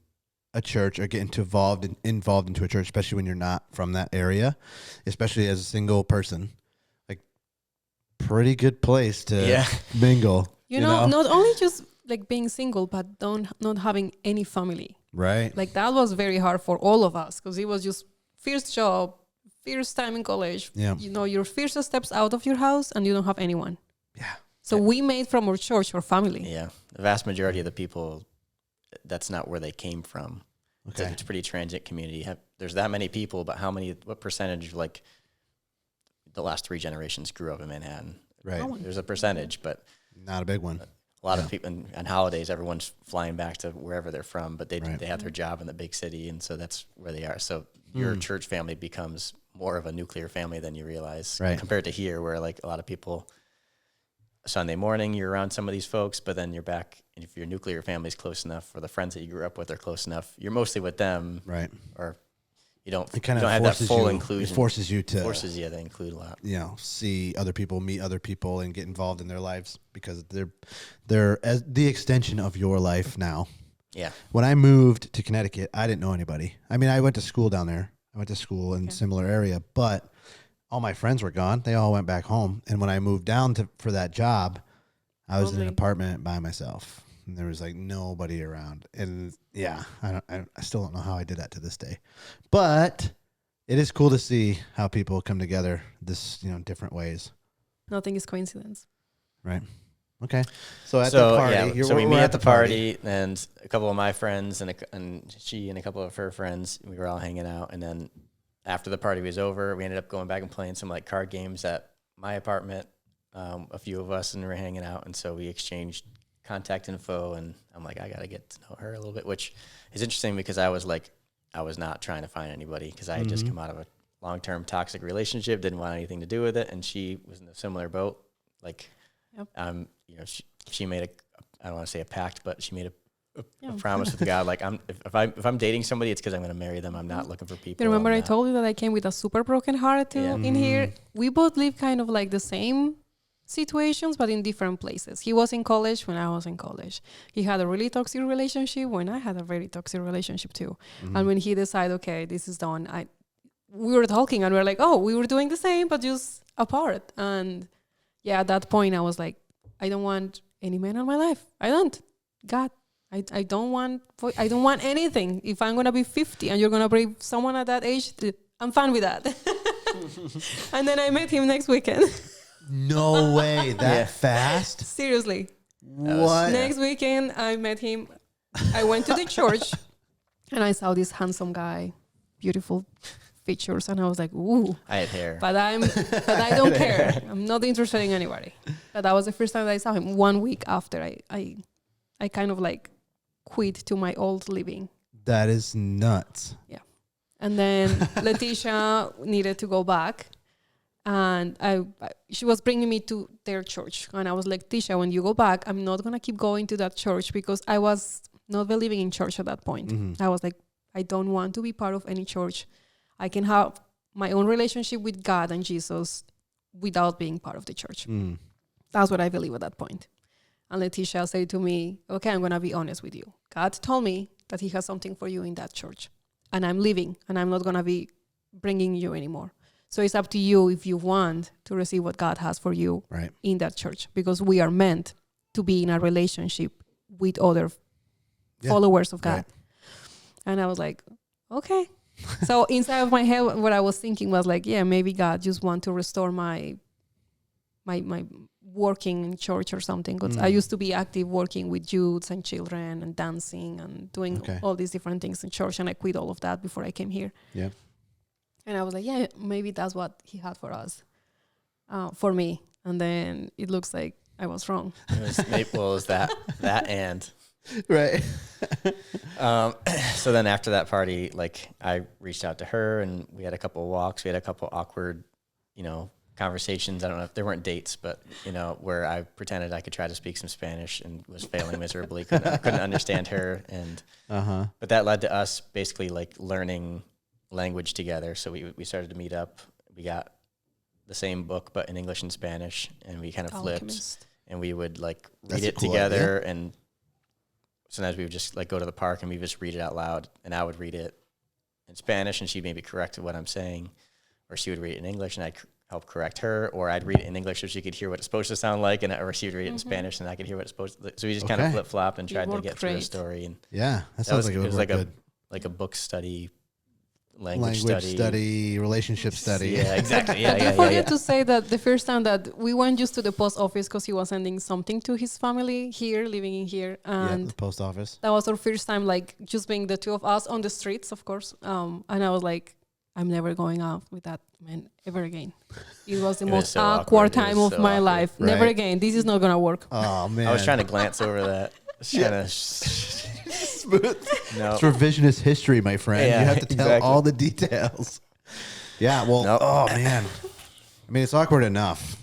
a church or get involved into a church, especially when you're not from that area, especially as a single person, like pretty good place to mingle. You know, not only just like being single, but not having any family. Right. Like that was very hard for all of us because it was just first job, first time in college. Yeah. Your first steps out of your house and you don't have anyone. Yeah. So we made from our church our family. Yeah, the vast majority of the people, that's not where they came from. Okay. It's a pretty transient community. There's that many people, but what percentage, like the last 3 generations grew up in Manhattan? Right. There's a percentage, but not a big one. a lot of people on holidays, everyone's flying back to wherever they're from, but they Right. they have their job in the big city, and so that's where they are. So your church family becomes more of a nuclear family than you realize, Right. compared to here, where like a lot of people, Sunday morning you're around some of these folks, but then you're back, and if your nuclear family's close enough, or the friends that you grew up with are close enough, you're mostly with them, Right. or you don't It kind of have that forces full you. inclusion. It forces you to To include a lot. see other people, meet other people, and get involved in their lives because they're as the extension of your life now. Yeah. When I moved to Connecticut, I didn't know anybody. I mean, I went to school down there. I went to school in a similar area, but all my friends were gone. They all went back home. And when I moved down for that job, I was in an apartment by myself, and there was like nobody around. And yeah, I still don't know how I did that to this day, but it is cool to see how people come together different ways. Nothing is coincidence. Right. Okay. So at the party, so we meet at the party, and a couple of my friends and she and a couple of her friends, we were all hanging out. And then after the party was over, we ended up going back and playing some like card games at my apartment. A few of us, and we were hanging out, and so we exchanged contact info. And I'm like, I gotta get to know her a little bit, which is interesting because I was not trying to find anybody because I had just come out of a long-term toxic relationship, didn't want anything to do with it, and she was in a similar boat. Like, she made I don't want to say a pact, but she made a promise with God. Like, if I'm dating somebody, it's because I'm going to marry them. I'm not looking for people. You remember I told you that I came with a super broken heart too in here? We both live kind of like the same situations, but in different places. He was in college when I was in college. He had a really toxic relationship when I had a very toxic relationship too. And when he decided, okay, this is done, we were talking and we were like, oh, we were doing the same, but just apart. And yeah, at that point I was like, I don't want any man in my life. I don't. God, I don't want anything. If I'm gonna be 50 and you're gonna bring someone at that age, I'm fine with that. And then I met him next weekend. No way, that fast? Seriously. What? Next weekend I met him. I went to the church and I saw this handsome guy, beautiful features, and I was like, ooh. I had hair. But I don't care. I'm not interested in anybody. But that was the first time that I saw him. 1 week after I kind of like quit to my old living. That is nuts. Yeah. And then Letitia needed to go back. And she was bringing me to their church. And I was like, Tisha, when you go back, I'm not going to keep going to that church because I was not believing in church at that point. I was like, I don't want to be part of any church. I can have my own relationship with God and Jesus without being part of the church. That's what I believe at that point. And Letitia said to me, okay, I'm going to be honest with you. God told me that he has something for you in that church. And I'm leaving, and I'm not going to be bringing you anymore. So it's up to you if you want to receive what God has for you Right. in that church, because we are meant to be in a relationship with other followers of God. Right. And I was like, okay. So inside of my head, what I was thinking was like, yeah, maybe God just want to restore my working in church or something. Because I used to be active working with youths and children and dancing and doing all these different things in church. And I quit all of that before I came here. Yeah. And I was like, yeah, maybe that's what he had for us, for me. And then it looks like I was wrong. It was that and. Right. So then after that party, like I reached out to her and we had a couple of walks. We had a couple awkward, conversations. I don't know if there weren't dates, but where I pretended I could try to speak some Spanish and was failing miserably. Couldn't understand her. And, but that led to us basically like learning language together. So we started to meet up. We got the same book, but in English and Spanish, and we kind of flipped. Alchemist. And we would like read That's a it cool together. idea. And sometimes we would just like go to the park and we just read it out loud, and I would read it in Spanish and she'd maybe correct what I'm saying, or she would read it in English and I'd help correct her, or I'd read it in English so she could hear what it's supposed to sound like, or she would read it in Spanish and I could hear what it's supposed to. So we just kind of flip-flopped and tried to get through the story. And Yeah, that sounds like it would work good. like a book study, Language study, relationship study. Yeah, exactly. Yeah, I forget to say that the first time that we went just to the post office because he was sending something to his family here, living in here, and the post office. that was our first time, like just being the two of us on the streets, of course. And I was like, I'm never going out with that man ever again. It was the most so awkward awkward. time It was of so my awkward. life. Right. Never again. This is not gonna work. Oh man, I was trying to glance over that. smooth. No. It's revisionist history, my friend. Yeah, You have to tell exactly. all the details. Yeah, well, Nope. oh man. I mean, it's awkward enough.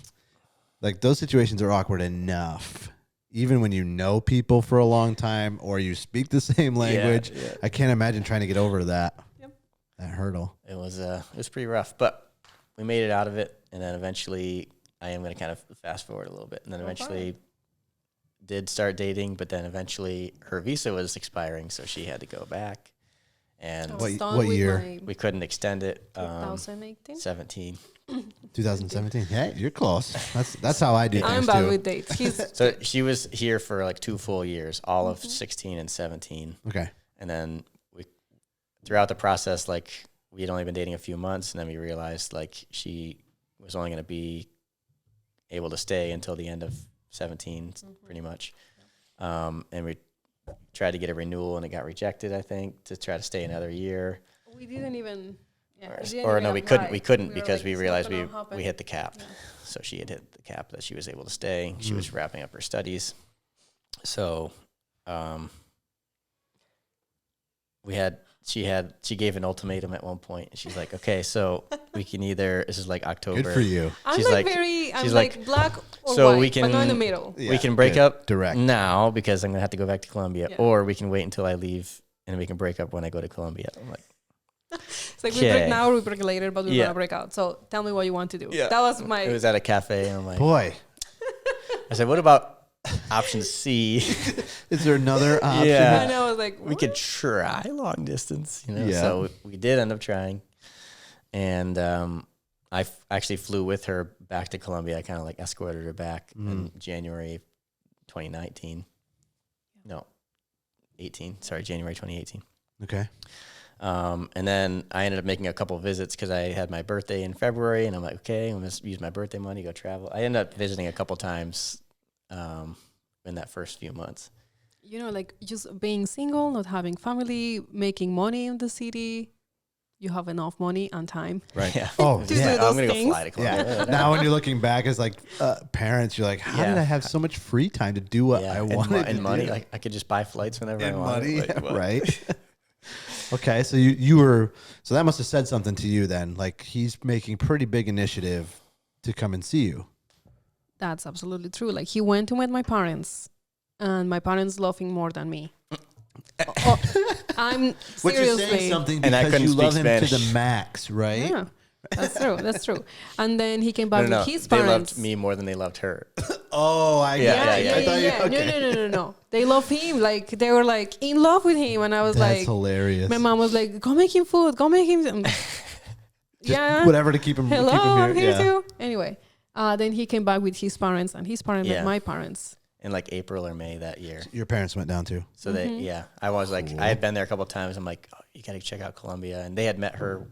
Like those situations are awkward enough. Even when you know people for a long time or you speak the same language, yeah. I can't imagine trying to get over that. Yep. That hurdle. It was pretty rough, but we made it out of it. And then eventually, I am going to kind of fast forward a little bit. And then eventually did start dating, but then eventually her visa was expiring, so she had to go back. And I was What- done what with year? my we couldn't extend it. 2018. 17. 2017. Hey, you're close. That's how I do I'm things bad too. with dates. He's So she was here for like 2 full years, all of 16 and 17. Okay. And then throughout the process, like we had only been dating a few months, and then we realized like she was only going to be able to stay until the end of 17, pretty much. And we tried to get a renewal, and it got rejected, I think, to try to stay another year. we didn't even. Yeah, Or no, we couldn't. We couldn't were because like, we it's not realized gonna happen. we hit the cap. Yeah. So she had hit the cap that she was able to stay. She was wrapping up her studies. So, she gave an ultimatum at one point. She's like, okay, so we can either, this is like October. Good for you. I'm She's like, like- I'm she's like, like, black or so white, we but not in the can- middle. We can break good. up Direct. now because I'm going to have to go back to Colombia, Yeah. or we can wait until I leave and we can break up when I go to Colombia. I'm like, It's like we break Okay. now or we break later, but we're Yeah. gonna break out. So tell me what you want to do. Yeah. That was my. it was at a cafe, and I'm like, Boy, I said, what about option C? is there another option? Yeah. I know. I was like, We could try long distance, Yeah. So we did end up trying, and I actually flew with her back to Colombia. I kind of like escorted her back in January 2019. No, 18. Sorry, January 2018. Okay. And then I ended up making a couple visits because I had my birthday in February, and I'm like, okay, I'm going to use my birthday money, go travel. I ended up visiting a couple times in that first few months. you know, like just being single, not having family, making money in the city. You have enough money and time. Right. Yeah. Oh, To yeah. do those I'm going to go things. fly to Colombia. Yeah. Now when you're looking back as like parents, you're like, how did Yeah. I have so much free time to do what I wanted and to money. do? Like I could just buy flights whenever I And wanted. money, Like, what? right? Okay, so you were, so that must have said something to you then. Like he's making pretty big initiative to come and see you. That's absolutely true. Like he went to meet my parents, and my parents love him more than me. I'm Which is saying seriously. something And I because couldn't you love speak him to Spanish. the max, right? Yeah, that's true. That's true. And then he came back No, with his they parents. loved me more than they loved her. Oh, I Yeah, get it. yeah, I thought you, okay. No. They love him. Like they were like in love with him, and I was That's like, hilarious. my mom was like, "Go make him food. Go make him." yeah, whatever to keep him. hello, keep him I'm here yeah. too. Anyway, then he came back with his parents, and his parents met my parents. In like April or May that year. Your parents went down too. So I was like, I had been there a couple of times. I'm like, oh, you got to check out Colombia. And they had met her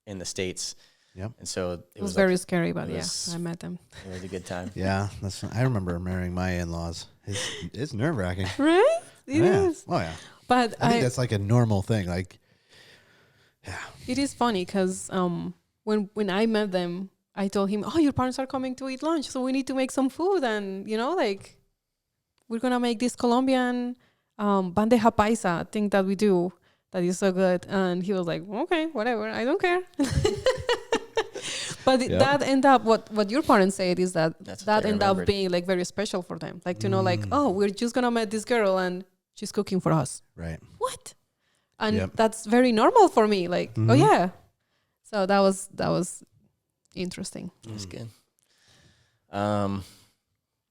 in the States. Yep. And so it was very scary, but I met them. It was a good time. Yeah. I remember marrying my in-laws. It's nerve wracking. Right? It is. Oh yeah. But I think that's like a normal thing. Like, yeah. It is funny because when I met them, I told him, oh, your parents are coming to eat lunch, so we need to make some food. And, like, we're going to make this Colombian bandeja paisa thing that we do that is so good. And he was like, okay, whatever, I don't care. But that ended up, what your parents said is that ended up being like very special for them. Like to know like, oh, we're just going to meet this girl and she's cooking for us. Right. What? And that's very normal for me. Like, oh yeah. So that was interesting. That's good. And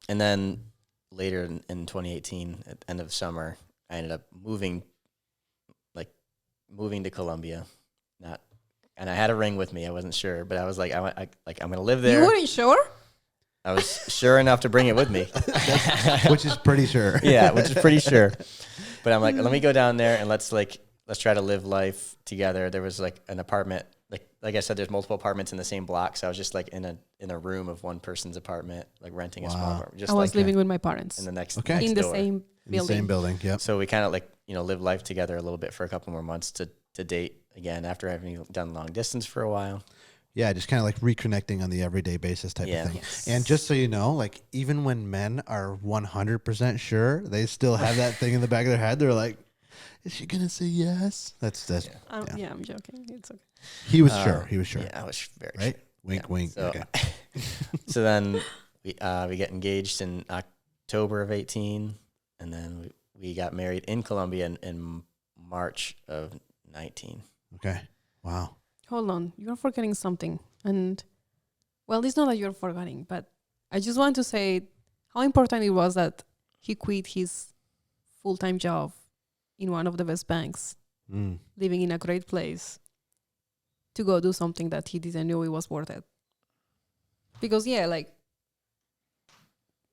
then later in 2018, at the end of summer, I ended up moving to Colombia. And I had a ring with me. I wasn't sure, but I was like, I'm going to live there. You weren't sure? I was sure enough to bring it with me. Which is pretty sure. Yeah, which is pretty sure. But I'm like, let me go down there and let's try to live life together. There was like an apartment, like I said, there's multiple apartments in the same block. So I was just like in a room of one person's apartment, like renting a small apartment. Just I was living with my parents in the next in the same building. In the same building, yep. So we kind of live life together a little bit for a couple more months to date again after having done long distance for a while. Yeah, just kind of like reconnecting on the everyday basis type of thing. Yes. And just so you know, like even when men are 100% sure, they still have that thing in the back of their head. They're like, is she going to say yes? That's yeah, I'm joking. It's okay. He was sure. He was sure. Yeah, I was very right? sure. Wink, wink. So, okay. So then we get engaged in October of 18, and then we got married in Colombia in March of 19. Okay. Wow. Hold on. You're forgetting something. And, well, it's not that you're forgetting, but I just want to say how important it was that he quit his full-time job in one of the best banks, living in a great place, to go do something that he didn't know it was worth it. Because, like,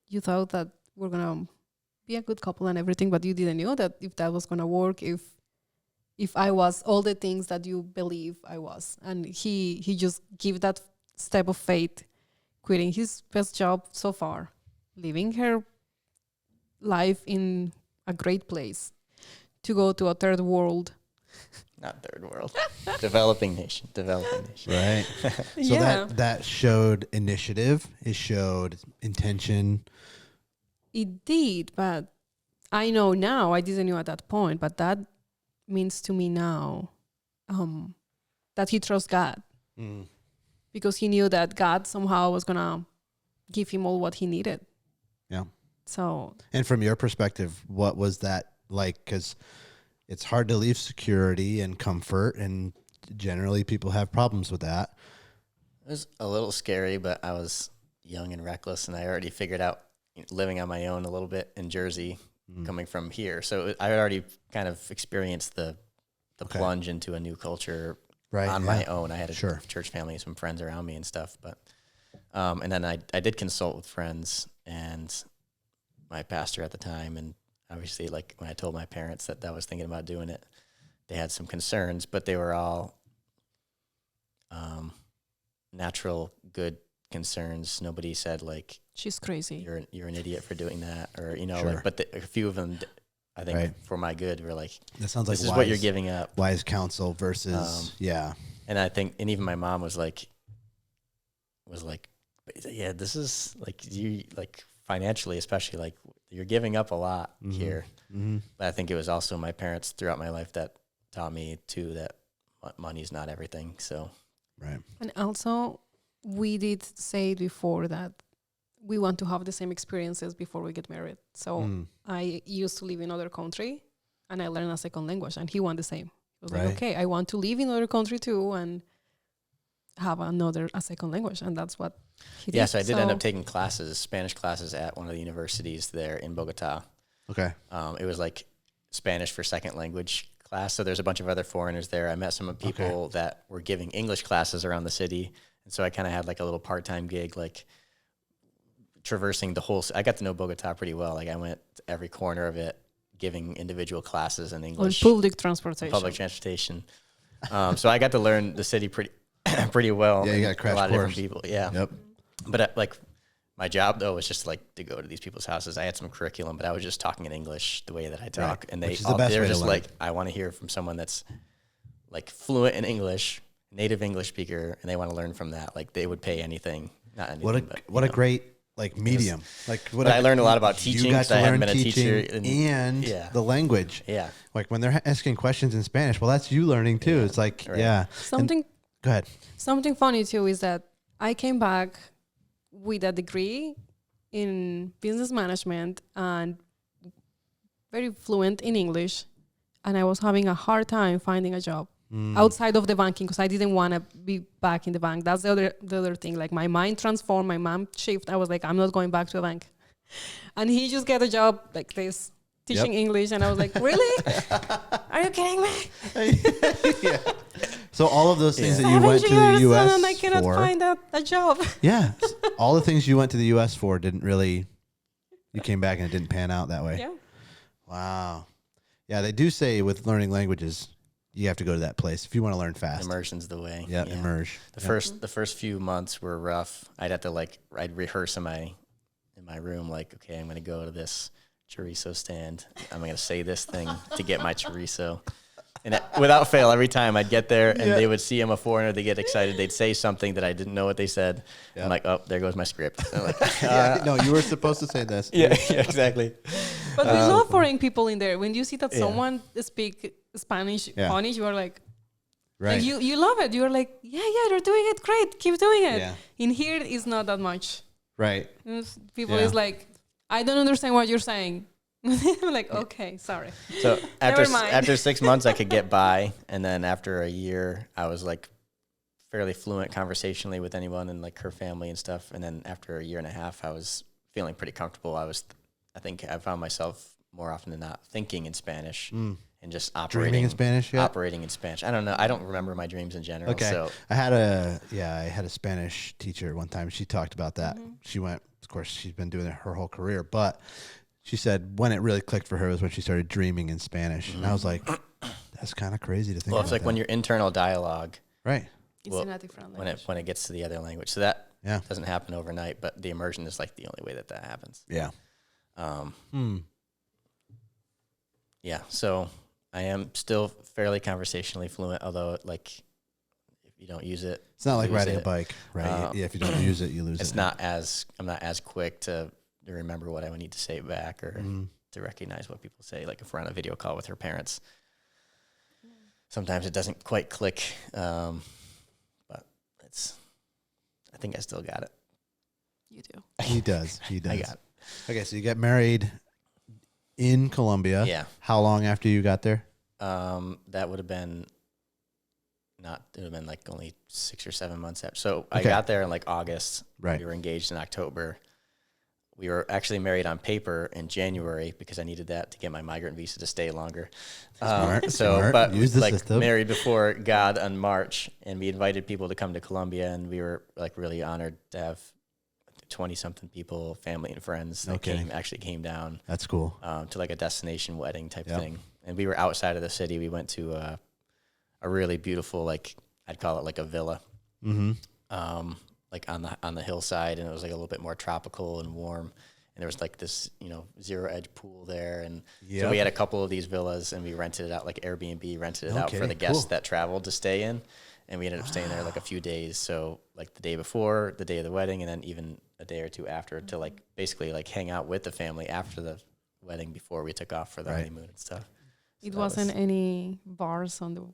you thought that we're going to be a good couple and everything, but you didn't know that if that was going to work, if I was all the things that you believe I was. And he just gave that step of faith, quitting his best job so far, living her life in a great place, to go to a third world. Not third world. Developing nation. Right. So that showed initiative. It showed intention. It did, but I know now, I didn't know at that point, but that means to me now that he trusts God. Because he knew that God somehow was going to give him all what he needed. Yeah. So. And from your perspective, what was that like? Because it's hard to leave security and comfort, and generally people have problems with that. It was a little scary, but I was young and reckless, and I already figured out living on my own a little bit in Jersey, coming from here. So I had already kind of experienced the plunge into a new culture on my own. I had a church family, some friends around me and stuff. But and then I did consult with friends and my pastor at the time, and obviously, like when I told my parents that I was thinking about doing it, they had some concerns, but they were all natural, good concerns. Nobody said like, she's crazy. You're an idiot for doing that, or like. But a few of them, I think, for my good, were like, that sounds like this is what you're giving up. Wise counsel versus And I think, and even my mom was like, yeah, this is like you like financially, especially like you're giving up a lot here. But I think it was also my parents throughout my life that taught me too that money's not everything. So right. And also, we did say before that we want to have the same experiences before we get married. So I used to live in another country and I learned a second language, and he wanted the same. He was like, okay, I want to live in another country too and have a second language. And that's what he did. Yeah, so I did end up taking Spanish classes at one of the universities there in Bogota. Okay. It was like Spanish for second language class. So there's a bunch of other foreigners there. I met some people that were giving English classes around the city. And so I kind of had like a little part-time gig, like traversing the whole, I got to know Bogota pretty well. Like I went to every corner of it, giving individual classes in English. On public transportation. Public transportation. So I got to learn the city pretty well. Yeah, you got a crash lot of course. different people. Yeah. Yep. But like my job though was just like to go to these people's houses. I had some curriculum, but I was just talking in English the way that I talk, and they were just like, I want to hear from someone that's like fluent in English, native English speaker, and they want to learn from that. Like they would pay anything, not anything. What a great like medium. Like what I learned a lot about teaching. You got to I hadn't learn been a teaching teacher and the language. Yeah. Like when they're asking questions in Spanish, well, that's you learning too. It's like go ahead. Something funny too is that I came back with a degree in business management and very fluent in English, and I was having a hard time finding a job outside of the banking because I didn't want to be back in the bank. That's the other thing. Like my mind transformed, my mind shift. I was like, I'm not going back to a bank. And he just got a job like this, teaching English, and I was like, really? Are you kidding me? So all of those things that you went to the U.S. and I cannot find a job. Yeah. All the things you went to the U.S. for you came back and it didn't pan out that way. Yeah. Wow. Yeah, they do say with learning languages, you have to go to that place if you want to learn fast. Immersion's the way. Yeah, Immersion. The first few months were rough. I'd have to I'd rehearse in my room, like, okay, I'm going to go to this chorizo stand. I'm going to say this thing to get my chorizo. And without fail, every time I'd get there and they would see I'm a foreigner, they get excited. They'd say something that I didn't know what they said. Yeah. I'm like, oh, there goes my script. I'm like, no, you were supposed to say this. Yeah, exactly. But there's no foreign people in there. When you see that someone speak Spanish, Spanish, you are like, right. Like you love it. You're like, yeah, they're doing it great. Keep doing it. Yeah. In here, it's not that much. Right. People is like, I don't understand what you're saying. I'm like, okay, sorry. So after 6 months, I could get by, and then after a year, I was like fairly fluent conversationally with anyone and like her family and stuff. And then after a year and a half, I was feeling pretty comfortable. I think I found myself more often than not thinking in Spanish and just operating in Spanish. Yeah. Operating in Spanish. I don't know. I don't remember my dreams in general. Okay. So I had a Spanish teacher one time. She talked about that. She went. Of course, she's been doing it her whole career, but she said when it really clicked for her was when she started dreaming in Spanish. And I was like, that's kind of crazy to think about. Well, it's like when your internal dialogue. Right. It's in a different language. When it gets to the other language. So that doesn't happen overnight, but the immersion is like the only way that happens. Yeah. Yeah. So I am still fairly conversationally fluent, although like if you don't use it. It's not like riding a bike, right? If you don't use it, you lose it. I'm not as quick to remember what I would need to say back or to recognize what people say. Like if we're on a video call with her parents, sometimes it doesn't quite click. But I think I still got it. You do. He does. I got it. Okay. So you got married in Colombia. Yeah. How long after you got there? That would have been like only 6 or 7 months after. So I got there in like August. Right. We were engaged in October. We were actually married on paper in January because I needed that to get my migrant visa to stay longer. Smart. But use the like system. Married before God in March, and we invited people to come to Colombia, and we were like really honored to have 20-something people, family and friends that came down. That's cool. To like a destination wedding type thing. And we were outside of the city. We went to a really beautiful, like I'd call it like a villa. Like on the hillside, and it was like a little bit more tropical and warm. And there was like this, zero edge pool there. And so we had a couple of these villas, and we rented it out, like Airbnb rented it out for the guests that traveled to stay in. And we ended up staying there like a few days. So like the day before, the day of the wedding, and then even a day or two after to like basically like hang out with the family after the wedding before we took off for the honeymoon and stuff. So it wasn't any bars on the.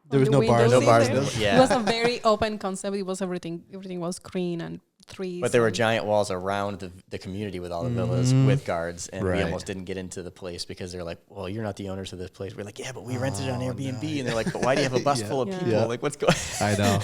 There was no bars. No bars. It was a very open concept. It was everything was green and trees. But there were giant walls around the community with all the villas with guards, and we almost didn't get into the place because they're like, "Well, you're not the owners of this place." We're like, "Yeah, but we rented it on Airbnb," and they're like, "But why do you have a bus full of people? Like, what's going?" I know.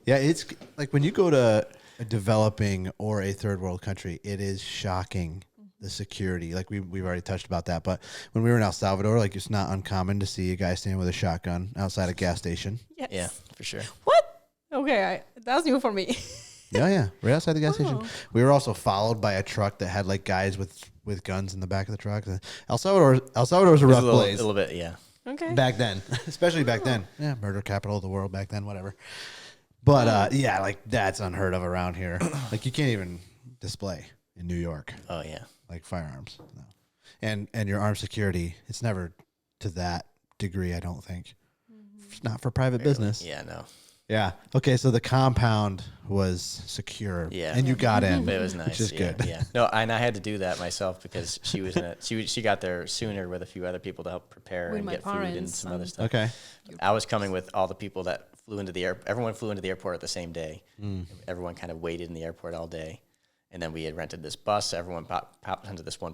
Yeah, it's like when you go to a developing or a third world country, it is shocking the security. Like we've already touched about that, but when we were in El Salvador, like it's not uncommon to see a guy standing with a shotgun outside a gas station. Yes. Yeah, for sure. What? Okay, that's new for me. Yeah, right outside the gas station. Oh. We were also followed by a truck that had like guys with guns in the back of the truck. El Salvador was a rough place. A little bit, yeah. Okay. Back then, especially back then. Yeah, murder capital of the world back then, whatever. But yeah, like that's unheard of around here. Like you can't even display in New York. Oh yeah. Like firearms. No. And your armed security, it's never to that degree, I don't think. It's not for private business. Yeah, no. Yeah. Okay, so the compound was secure. Yeah. And you got in. But it was nice. Which is good. Yeah. No, and I had to do that myself because she was she got there sooner with a few other people to help prepare With and my get food and parents some other and- stuff. Okay. I was coming with all the people that flew into the airport. Everyone flew into the airport at the same day. Everyone kind of waited in the airport all day. And then we had rented this bus. Everyone popped into this one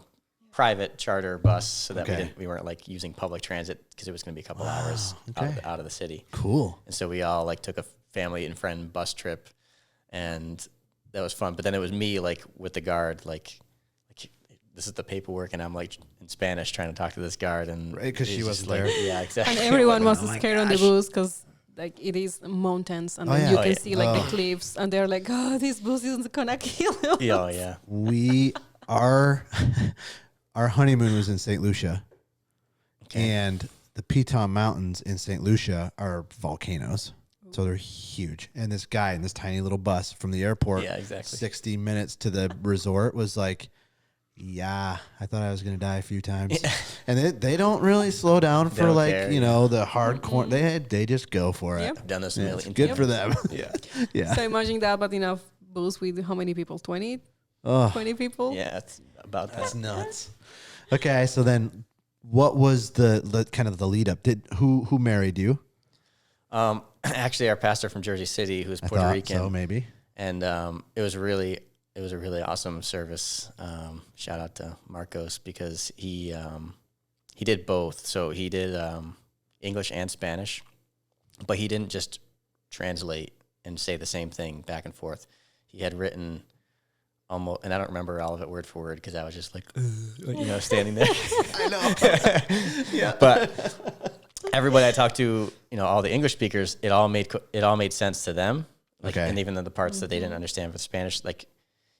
private charter bus so that we weren't like using public transit because it was going to be a couple hours out of the city. Cool. And so we all like took a family and friend bus trip, and that was fun. But then it was me like with the guard, like this is the paperwork, and I'm like in Spanish trying to talk to this guard, and Right, 'cause she he's wasn't just like, there. yeah, exactly. And everyone was Oh my scared on the gosh. bus because like it is mountains, and Oh, then yeah. you Oh, can yeah. see like the cliffs, and they're like, oh, this bus isn't gonna kill you. Yeah, oh, yeah. We our honeymoon was in St. Lucia. Okay. And the Piton Mountains in St. Lucia are volcanoes. So they're huge. And this guy in this tiny little bus from the airport, Yeah, exactly. 60 minutes to the resort was like, yeah, I thought I was going to die a few times. And they don't really slow down for don't like, care, you know, the hardcore. They just go for it. Yep. I've done this a Yeah, million it's good times. for them. Yeah. Yeah. So imagine that, but in a bus with how many people? 20 Oh, people? Yeah, it's about that. that's nuts. Okay, so then what was the kind of the lead up? Who married you? Actually, our pastor from Jersey City, who's I Puerto thought Rican, so, maybe. and it was a really awesome service. Shout out to Marcos because he did both. So he did English and Spanish, but he didn't just translate and say the same thing back and forth. He had written almost, and I don't remember all of it word for word because I was just like, standing there. I know. Yeah. But everybody I talked to, all the English speakers, it all made sense to them. Like, Okay. And even the parts that they didn't understand with Spanish, like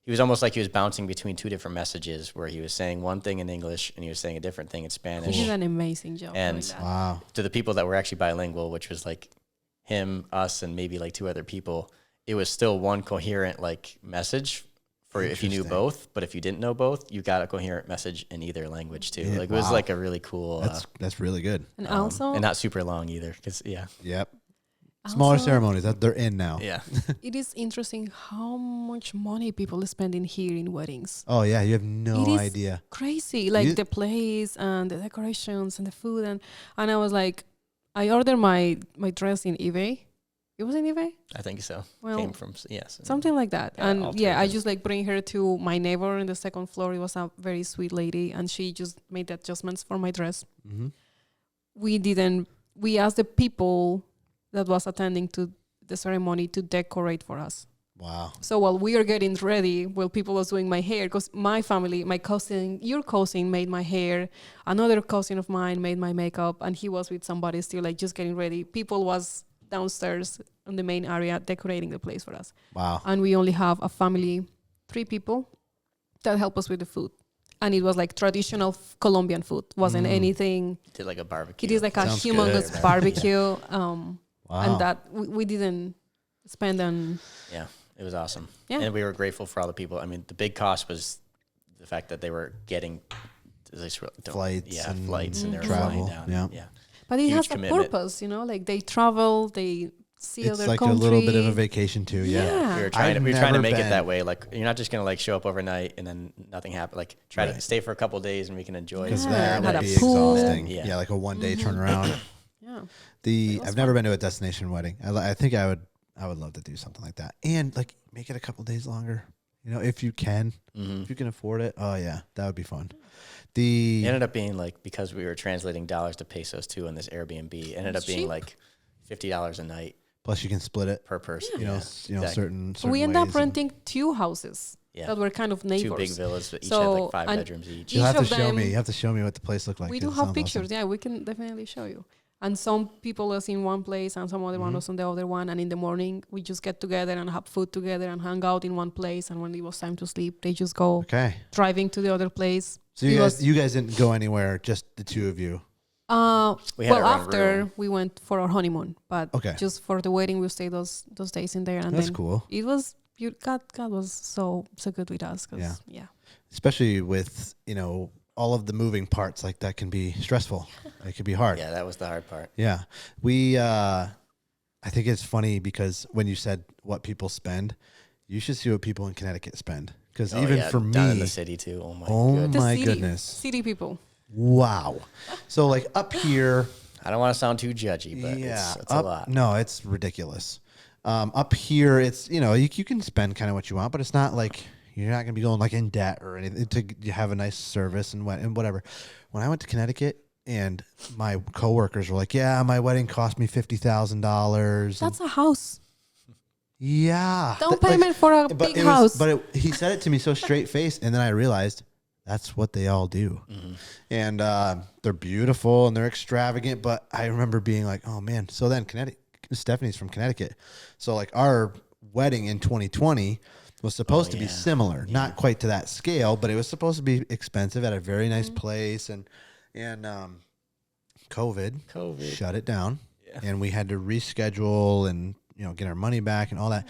he was almost like he was bouncing between two different messages where he was saying one thing in English and he was saying a different thing in Spanish. He did an amazing job And- doing that. Wow. To the people that were actually bilingual, which was like him, us, and maybe like two other people, it was still one coherent like message for if you knew Interesting. both. But if you didn't know both, you got a coherent message in either language too. Yeah, Like it was wow. like a really cool, That's really good. And also, and not super long either. Cause Yep. Smaller also, ceremonies that they're in now. yeah. it is interesting how much money people spend in here in weddings. Oh yeah, you have no It is idea. crazy, like You- the place and the decorations and the food, and I was like, I ordered my dress in eBay. It was in eBay, I think so. Well, Came from yes. something like that. Yeah, And yeah, I alternative. just like bring her to my neighbor in the second floor. It was a very sweet lady, and she just made the adjustments for my dress. Mm-hmm. We asked the people that was attending to the ceremony to decorate for us. Wow. So while we are getting ready, while people was doing my hair, because my family, my cousin, your cousin made my hair, another cousin of mine made my makeup, and he was with somebody still like just getting ready. People was downstairs in the main area decorating the place for us. Wow. And we only have a family, 3 people that help us with the food. And it was like traditional Colombian food. Wasn't anything. Did like a barbecue. It is like a Sounds humongous good. barbecue. Wow. And that we didn't spend on. Yeah, it was awesome. Yeah. And we were grateful for all the people. I mean, the big cost was the fact that they were getting Flights and flights, and they were travel, flying yeah. down. Yeah. But it Huge has commitment. a purpose, like they travel, they see It's other like country. a little bit of a vacation too. Yeah. Yeah. We were trying I've to never make been. it that way. Like you're not just gonna like show up overnight and then nothing happened. Like try to Right. stay for a couple of days and we can enjoy Because it. that Had would a be pool. exhausting. Yeah. Yeah, like a one-day turnaround. Yeah. I've never been to a destination wedding. I think I would love to do something like that, and like make it a couple days longer. If you can, Mm-hmm. if you can afford it. Oh yeah, that would be fun. It ended up being like, because we were translating dollars to pesos too in this Airbnb, it ended up It's being cheap. like $50 a night Plus you can split it. per person. You know, Yeah, exactly. certain We end ways up and- renting 2 houses that were kind of neighbors. 2 big villas, but each So, had like 5 and bedrooms each. You'll have to of show them- me. You have to show me what the place looked like. We 'cause do it have sounds pictures. awesome. Yeah, we can definitely show you. And some people was in one place and some other one was on the other one. And in the morning, we just get together and have food together and hang out in one place. And when it was time to sleep, they just go Okay. driving to the other place. So It was- you guys didn't go anywhere, just the two of you. We had Well, our own after room. we went for our honeymoon, but Okay. just for the wedding, we stayed those days in there. And That's then cool. it was, God was so good with us. 'Cause, Yeah. yeah. Especially with, all of the moving parts, like that can be stressful. It can be hard. Yeah, that was the hard part. Yeah. We, I think it's funny because when you said what people spend, you should see what people in Connecticut spend. Because Oh, even yeah, for down in me, the city too. Oh my oh goodness. The my city, goodness. City people. Wow. So like up here, I don't want to sound too judgy, but it's a lot. No, it's ridiculous. Up here, it's, you can spend kind of what you want, but it's not like you're not going to be going like in debt or anything to have a nice service and whatever. When I went to Connecticut and my coworkers were like, yeah, my wedding cost me $50,000. That's a house. Yeah. Down payment for a big house. He said it to me so straight faced. And then I realized that's what they all do. Mm-hmm. And they're beautiful and they're extravagant. But I remember being like, oh man. So then Stephanie's from Connecticut. So like our wedding in 2020 was supposed to be similar, not quite to that scale, but it was supposed to be expensive at a very nice place. And COVID shut it down. Yeah. And we had to reschedule and, get our money back and all that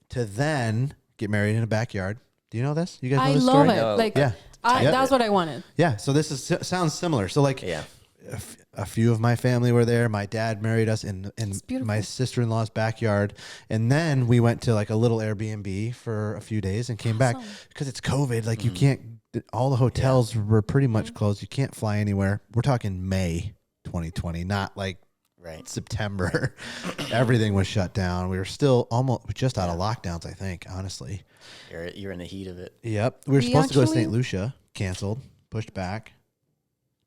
to then get married in a backyard. Do you know this? You guys know I this love story? it. No. Like, Yeah. that's what I wanted. Yeah. So this sounds similar. So like a few of my family were there. My dad married us in my sister-in-law's backyard. And then we went to like a little Airbnb for a few days and came back because it's COVID. Like you can't, all the hotels were pretty much closed. You can't fly anywhere. We're talking May 2020, not like September. Everything was shut down. We were still almost just out of lockdowns, I think, honestly. You're in the heat of it. Yep. We were supposed to go to St. Lucia, canceled, pushed back.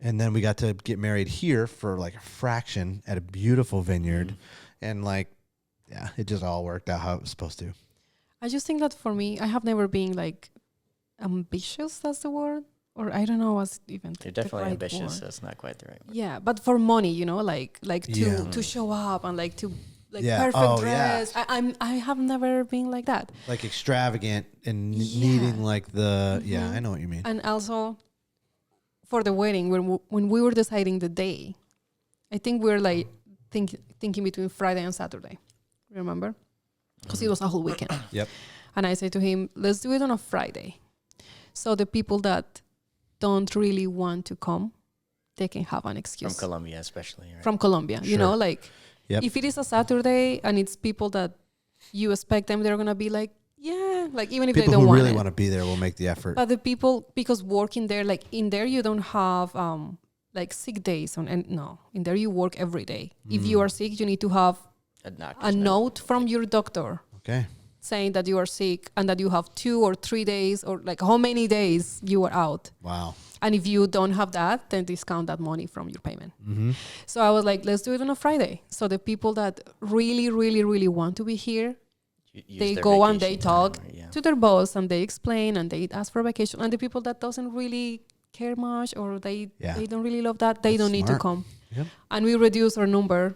And then we got to get married here for like a fraction at a beautiful vineyard. And like, it just all worked out how it was supposed to. I just think that for me, I have never been like ambitious, that's the word. Or I don't know what's even You're definitely right ambitious. word. That's not quite the right word. Yeah, but for money, like to show up and like to perfect dress. I have never been like that. Like extravagant and needing like the I know what you mean. And also for the wedding, when we were deciding the day, I think we were like thinking between Friday and Saturday. Remember? Because it was a whole weekend. Yep. And I said to him, let's do it on a Friday. So the people that don't really want to come, they can have an excuse. From Colombia, especially. Right? From Colombia, Sure. If it is a Saturday and it's people that you expect them, they're gonna be like, like even if people they don't who want really it. want to be there will make the effort. But the people, because working there, like in there, you don't have like sick days no, in there you work every day. If you are sick, you need to have a note from your doctor. Okay. Saying that you are sick and that you have 2 or 3 days or like how many days you are out. Wow. And if you don't have that, then discount that money from your payment. Mm-hmm. So I was like, let's do it on a Friday. So the people that really, really, really want to be here, they go and they talk to their boss and they explain and they ask for a vacation. And the people that doesn't really care much or they don't really love that, they don't need to come. Yep. And we reduce our number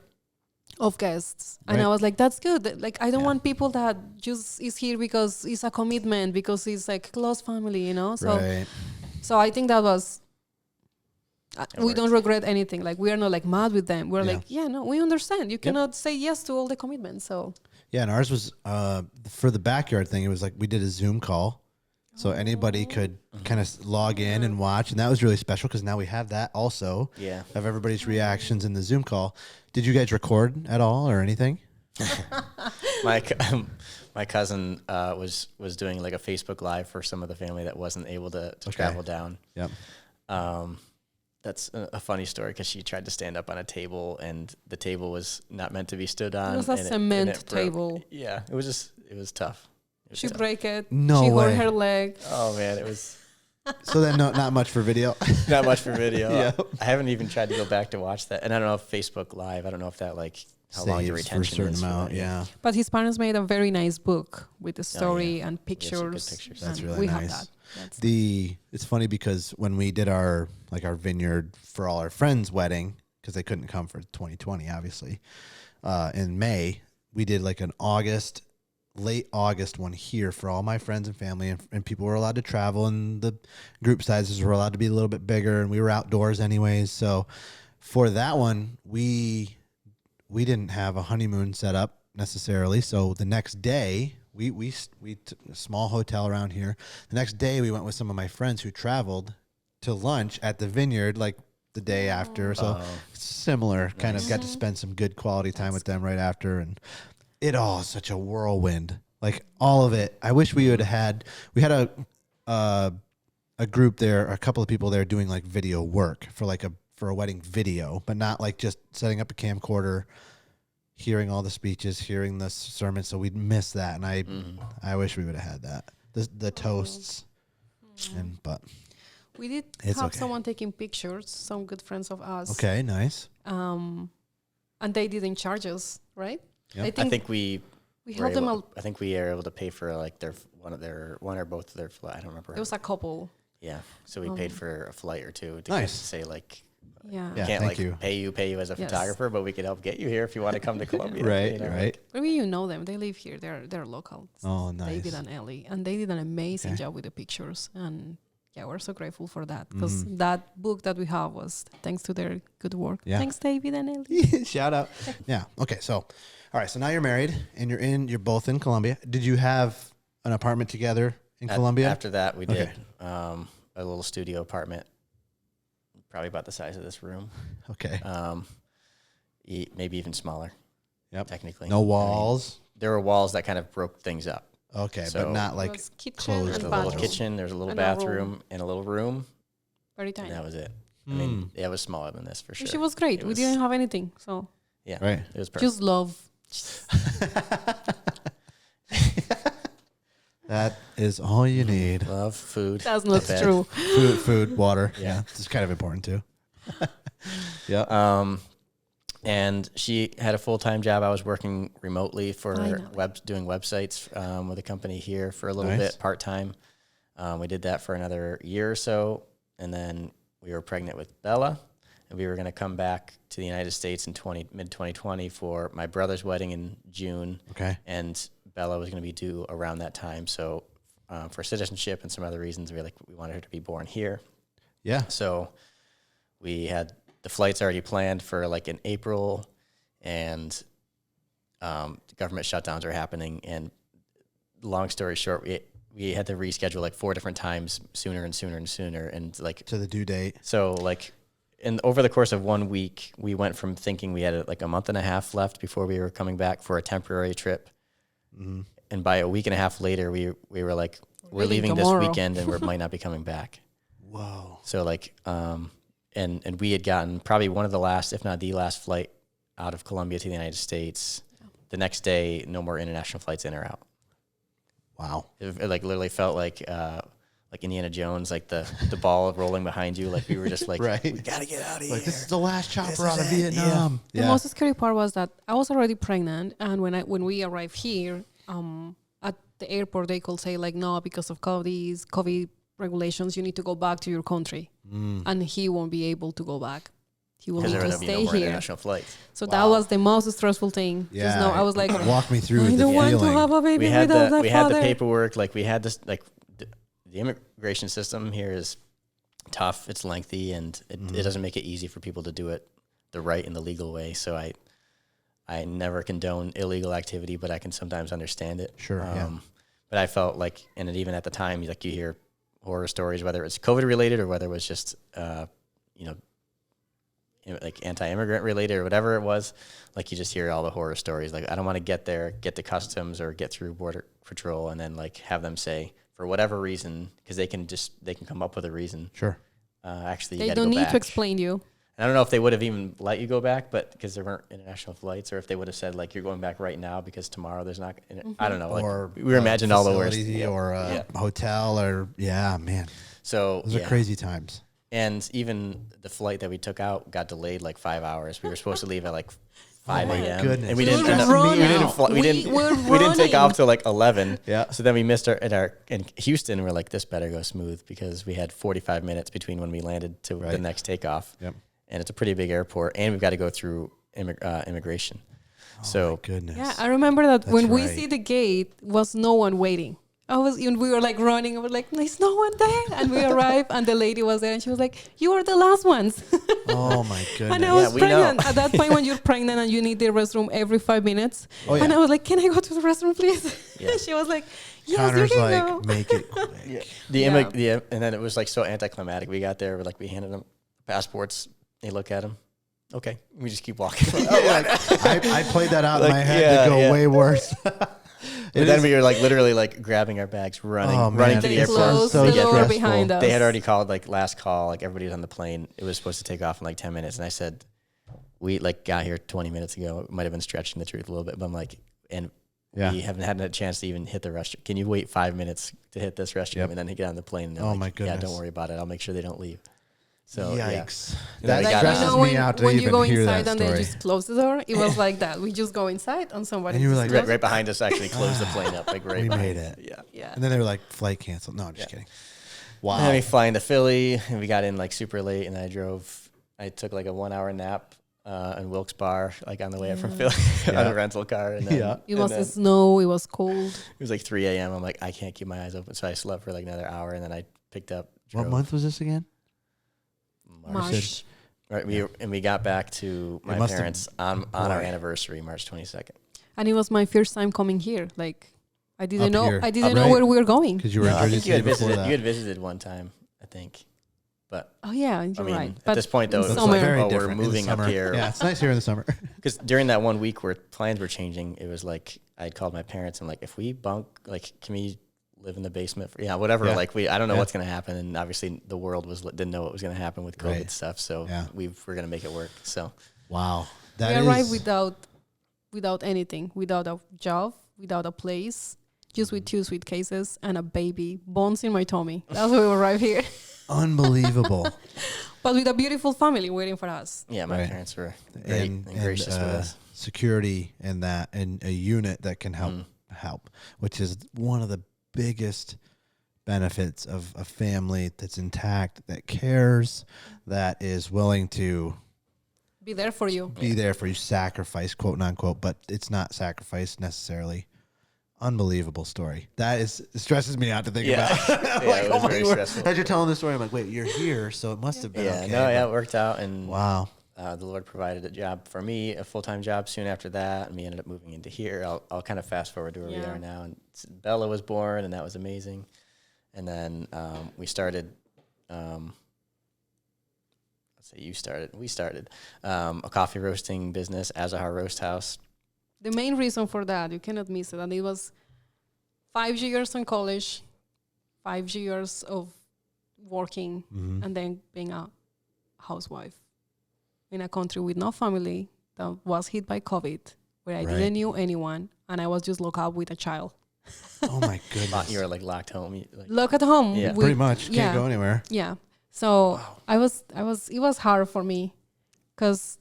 of guests. And I was like, that's good. Like, I don't want people that just is here because it's a commitment, because it's like close family, So I think that was, we don't regret anything. Like, we are not like mad with them. We're like, we understand. You cannot say yes to all the commitments. So yeah, and ours was for the backyard thing. It was like we did a Zoom call, so anybody could kind of log in and watch, and that was really special because now we have that also. Yeah, of everybody's reactions in the Zoom call. Did you guys record at all or anything? My cousin was doing like a Facebook Live for some of the family that wasn't able to travel down. Yep. That's a funny story because she tried to stand up on a table and the table was not meant to be stood on. It was a cement table. Yeah, it was tough. She break it. No she way. hurt her leg. Oh man, it was. So then not much for video. Not much for video. Yeah. I haven't even tried to go back to watch that. And I don't know if Facebook Live, I don't know if that like how long your saves for a retention certain is. for amount. that, Yeah. But his parents made a very nice book with the story and We have some good pictures. pictures. That's and really we nice. have that. That's It's funny because when we did our vineyard for all our friends' wedding, because they couldn't come for 2020, obviously, in May, we did like an late August one here for all my friends and family, and people were allowed to travel, and the group sizes were allowed to be a little bit bigger, and we were outdoors anyways. So for that one, we didn't have a honeymoon set up necessarily. So the next day, we took a small hotel around here. The next day, we went with some of my friends who traveled to lunch at the vineyard, like the day after. So similar, kind of got to spend some good quality time with them right after, and it all is such a whirlwind. Like all of it. I wish we had a group there, a couple of people there doing like video work for a wedding video, but not like just setting up a camcorder, hearing all the speeches, hearing the sermon. So we'd miss that, and I wish we would have had that. The toasts, but we did it's have okay. someone taking pictures, some good friends of us. Okay, nice. And they didn't charge us, right? Yep. I think we helped them out. I think we are able to pay for like one or both of their flight. I don't remember. It was a couple. Yeah, so we paid for a flight or two to Nice. say like. Yeah. Yeah. Can't thank like you. pay you as a Yes. photographer, but we could help get you here if you want to come to Colombia. Right, you know, right. like- Maybe you know them. They live here. They're local. Oh, nice. David and Ellie, and they did an amazing Okay. job with the pictures. And yeah, we're so grateful for that because that book that we have was thanks to their good work. Yeah. Thanks, David and Ellie. Shout out. Yeah. Okay. So, all right. So now you're married and you're both in Colombia. Did you have an apartment together in Colombia? After that, we did Okay. a little studio apartment, probably about the size of this room. Okay. Maybe even smaller. Yep. Technically, No walls. There were walls that kind of broke things up. Okay, So- but not It like was kitchen closed There's and a walls. little bathroom. kitchen. There's a little And a room. bathroom and a little room, Very and tiny. that was it. I mean, it was smaller than this for sure. She was great. It We was- didn't have anything, so Yeah, Right. It was perfect. just love. that is all you need. Love, food. That's not bed. true. Food, water. Yeah. Yeah, it's kind of important too. Yeah. And she had a full-time job. I was working remotely for Finally. doing websites with a company here for a little Nice. bit, part-time. We did that for another year or so, and then we were pregnant with Bella, and we were going to come back to the United States in mid-2020 for my brother's wedding in June, Okay. and Bella was going to be due around that time. So for citizenship and some other reasons, we wanted her to be born here. Yeah. So we had the flights already planned for like in April, and the government shutdowns are happening. And long story short, we had to reschedule like 4 different times sooner and sooner and sooner. And like, To the due date. so like over the course of 1 week, we went from thinking we had like a month and a half left before we were coming back for a temporary trip. Mm-hmm. And by a week and a half later, we were like, we're Leaving leaving tomorrow. this weekend and we might not be coming back. Whoa. So like, and we had gotten probably one of the last, if not the last flight out of Colombia to the United States. The next day, no more international flights in or out. Wow. It like literally felt like Indiana Jones, like the ball rolling behind you. Like we were just like, Right. we gotta get out of here. Like this is the last chopper This out is of it. Vietnam. The most scary part was that I was already pregnant, and when we arrived here, at the airport they could say like, no, because of COVID regulations, you need to go back to your country, and he won't be able to go back. He will Because need there to would be no stay more here. international flights. So that was the most stressful thing. Yeah. Just know, I was like, walk me through I the don't want to feeling. have a baby We had without the my we had father. the paperwork. Like we had this like the immigration system here is tough. It's lengthy, and it doesn't make it easy for people to do it the right and the legal way. So I never condone illegal activity, but I can sometimes understand it. Sure, yeah. But I felt like, and even at the time, like you hear horror stories, whether it's COVID related or whether it was just like anti-immigrant related or whatever it was, like you just hear all the horror stories. Like I don't want to get there, get to customs or get through border patrol and then like have them say for whatever reason, because they can come up with a reason. Sure. Actually, you They gotta don't go need back. to explain you. And I don't know if they would have even let you go back, but because there weren't international flights, or if they would have said like you're going back right now because tomorrow there's not. I don't know. Like, Or we were imagining all the worst. facility Yeah. or a hotel or man. So Those are crazy times. And even the flight that we took out got delayed like 5 hours. We were supposed to leave at like 5 a.m. goodness. And we We didn't were end up, running. we didn't take off running. till like 11. Yeah. So then we missed in Houston. We're like, this better go smooth because we had 45 minutes between when we landed to the next takeoff. Yep. And it's a pretty big airport, and we've got to go through immigration. My goodness. Yeah, I remember that when we right. see the gate, was no one waiting. We were like running, and we're like, there's no one there. And we arrived, and the lady was there, and she was like, you are the last ones. Oh my goodness. And I was we pregnant. know. At that point, when you're pregnant and you need the restroom every 5 minutes. Oh, yeah. And I was like, can I go to the restroom, please? Yeah. She was like, yes, Connor's you can like, go. make it quick. And then it was like so anticlimactic. We got there, we handed them passports. They look at them. Okay, we just keep walking. I played that out in Like, my head yeah, to go yeah. way worse. And then we were like literally like grabbing our bags, running Oh, man. running to They the airport. closed So the to get door there. stressful. behind us. They had already called like last call, like everybody was on the plane. It was supposed to take off in like 10 minutes. And I said, we like got here 20 minutes ago. It might have been stretching the truth a little bit, but I'm like, and Yeah. we haven't had a chance to even hit the restroom. Can you wait 5 minutes to hit this restroom? Yep. And then he get on the plane and they're Oh, like, my yeah, goodness. don't worry about it. I'll make sure they don't leave. So Yikes. And then That we got stresses out. me out to when even you go hear inside that and they story. just close the door, it was like that. We just go inside and somebody And you were just like, close Right, right behind us actually closed the plane up. Like right We behind made us. it. Yeah. Yeah. And then they were like, flight canceled. No, I'm just kidding. Wow. And then we fly into Philly, and we got in like super late, and I took like a 1 hour nap in Wilkes Barre, like on the way up from Philly on a rental car. And then, Yeah. It was snow. It was cold. It was like 3 a.m. I'm like, I can't keep my eyes open. So I slept for like another hour, and then I picked up. What drove month was this again? March. Right. We got back to my must have- parents on our Boy. anniversary, March 22nd. And it was my first time coming here. Like, I didn't Up know. here. I didn't Up know right. where we were going. Because you were No, in I Jersey think you had City before visited. that. You had visited one time, I think. But Oh yeah, you're I mean, right. at this point though, it was summer. like, Very oh, we're different in the moving up summer. here. Yeah, it's nice here in the summer. Because during that 1 week where plans were changing, it was like I called my parents and like, if we bunk, like, can we live in the basement? Whatever. Yeah. Like I don't know Yeah. what's gonna happen, and obviously the world didn't know what was gonna happen with COVID Right. stuff. So Yeah. we're gonna make it work. So Wow. We That arrived is without anything, without a job, without a place, just with 2 suitcases and a baby, bones in my tummy. That's why we arrived here. unbelievable. But with a beautiful family waiting for us. yeah, my Right. parents were great and gracious with us. Security and that, and a unit that can help, which is one of the biggest benefits of a family that's intact, that cares, that is willing to Be there for you. be there for you, sacrifice, quote unquote, but it's not sacrifice necessarily. Unbelievable story. That it stresses me out to think about. Yeah, it was very stressful. As you're telling the story, I'm like, wait, you're here, so it must have been okay. It worked out, and Wow. the Lord provided a job for me, a full-time job soon after that, and we ended up moving into here. I'll kind of fast forward to where we Yeah. are now, and Bella was born, and that was amazing. And then we started. We started a coffee roasting business, Azahar Roast House. The main reason for that, you cannot miss it. And it was 5 years in college, 5 years of working, and then being a housewife in a country with no family that was hit by COVID, where I Right. didn't know anyone, and I was just locked up with a child. Oh my goodness. You were like locked home. Look at home. Yeah. with- Pretty much. Can't yeah. go anywhere. Yeah. So it was hard for me because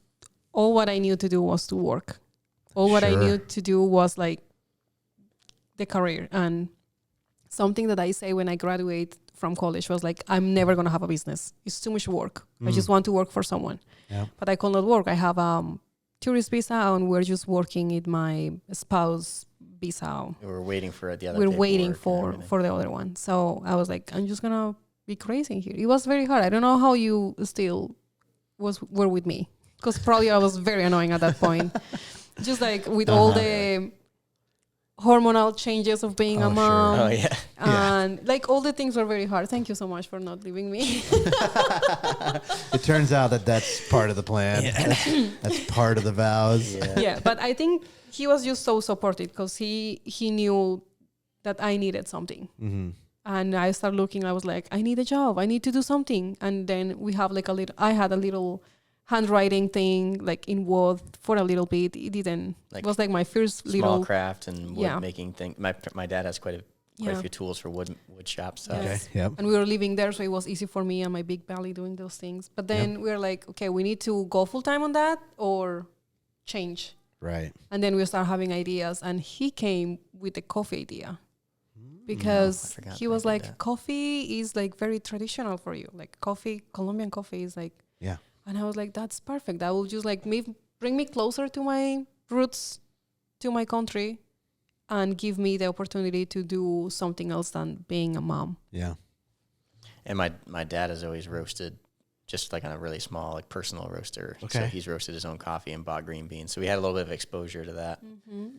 all what I knew to do was to work. All what I Sure. knew to do was like the career. And something that I say when I graduate from college was like, I'm never going to have a business. It's too much work. I just want to work for someone. Yeah. But I cannot work. I have tourist visa and we're just working in my spouse visa. We were waiting for the other. We're waiting paperwork and for the other one. So I was like, I'm just gonna be crazy here. It was very hard. I don't know how you still were with me, because probably I was very annoying at that point. Just like with all the hormonal changes of being a Oh, sure. mom, Oh yeah. and like all the things were very hard. Thank you so much for not leaving me. It turns out that's part of the plan. That's part of the vows. Yeah. Yeah, but I think he was just so supportive because he knew that I needed something. Mm-hmm. And I started looking, I was like, I need a job. I need to do something. And then we have like I had a little handwriting thing, like in wood for a little bit. It didn't, Like it was like my first Small little. craft and wood Yeah. making thing. My dad has quite a Yeah. few tools for wood shop stuff. Yes. Okay. Yep. And we were living there, so it was easy for me and my big belly doing those things. But then we were like, okay, we need to go full time on that, or change. Right. And then we start having ideas, and he came with the coffee idea because he was like, coffee is like very traditional for you. Like coffee, Colombian coffee is like, Yeah. and I was like, that's perfect. That will just like bring me closer to my roots, to my country, and give me the opportunity to do something else than being a mom. Yeah. And my dad has always roasted just like on a really small, like personal roaster. Okay. So he's roasted his own coffee and bought green beans. So we had a little bit of exposure to that.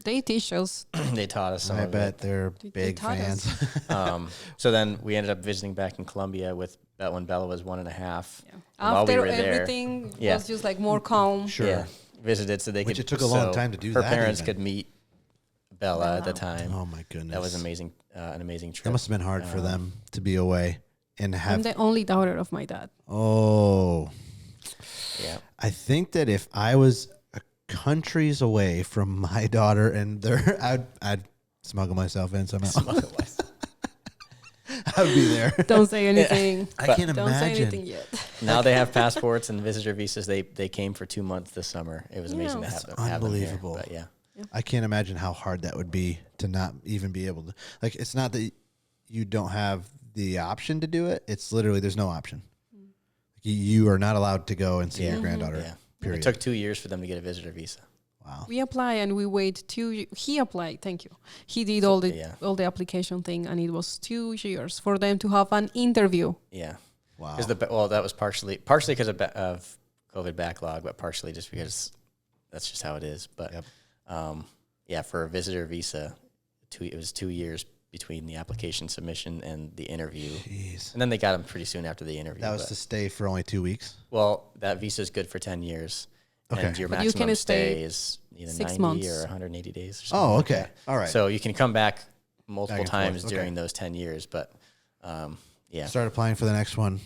They teach us. They taught us some I of bet it. they're They big taught us. fans. So then we ended up visiting back in Colombia with when Bella was 1.5. Yeah. While After we were there, everything was just like more calm. Sure. yeah, visited so they Which could. it took a long time to do Her that parents even. could meet Bella at the time. Oh my goodness. That was amazing, an amazing trip. That must have been hard for them to be away and I'm have. the only daughter of my dad. Oh. Yeah. I think that if I was countries away from my daughter and I'd smuggle myself in somehow. I would be there. Don't say anything. I can't Don't say anything imagine. yet. Now they have passports and visitor visas. They came for 2 months this summer. It was amazing to Yeah. have them. Unbelievable. Have them here. But yeah. I can't imagine how hard that would be to not even be able to. Like, it's not that you don't have the option to do it. It's literally there's no option. You are not allowed to go and see your granddaughter. Yeah. Period. It took 2 years for them to get a visitor visa. Wow. We apply and we wait he applied, thank you. He did all the application thing, and it was 2 years for them to have an interview. Yeah. Wow. Well, that was partially because of COVID backlog, but partially just because that's just how it is. But yeah, for a visitor visa, it was 2 years between the application submission and the interview. Jeez. And then they got them pretty soon after the interview. That was to stay for only 2 weeks? Well, that visa is good for 10 years. Okay. And your But you maximum can stay stay is either 6 90 months. or 180 days. Or something Oh, like okay. that. All right. So you can come back multiple Back and times forth. during Okay. those 10 years, but yeah. Start applying for the next one.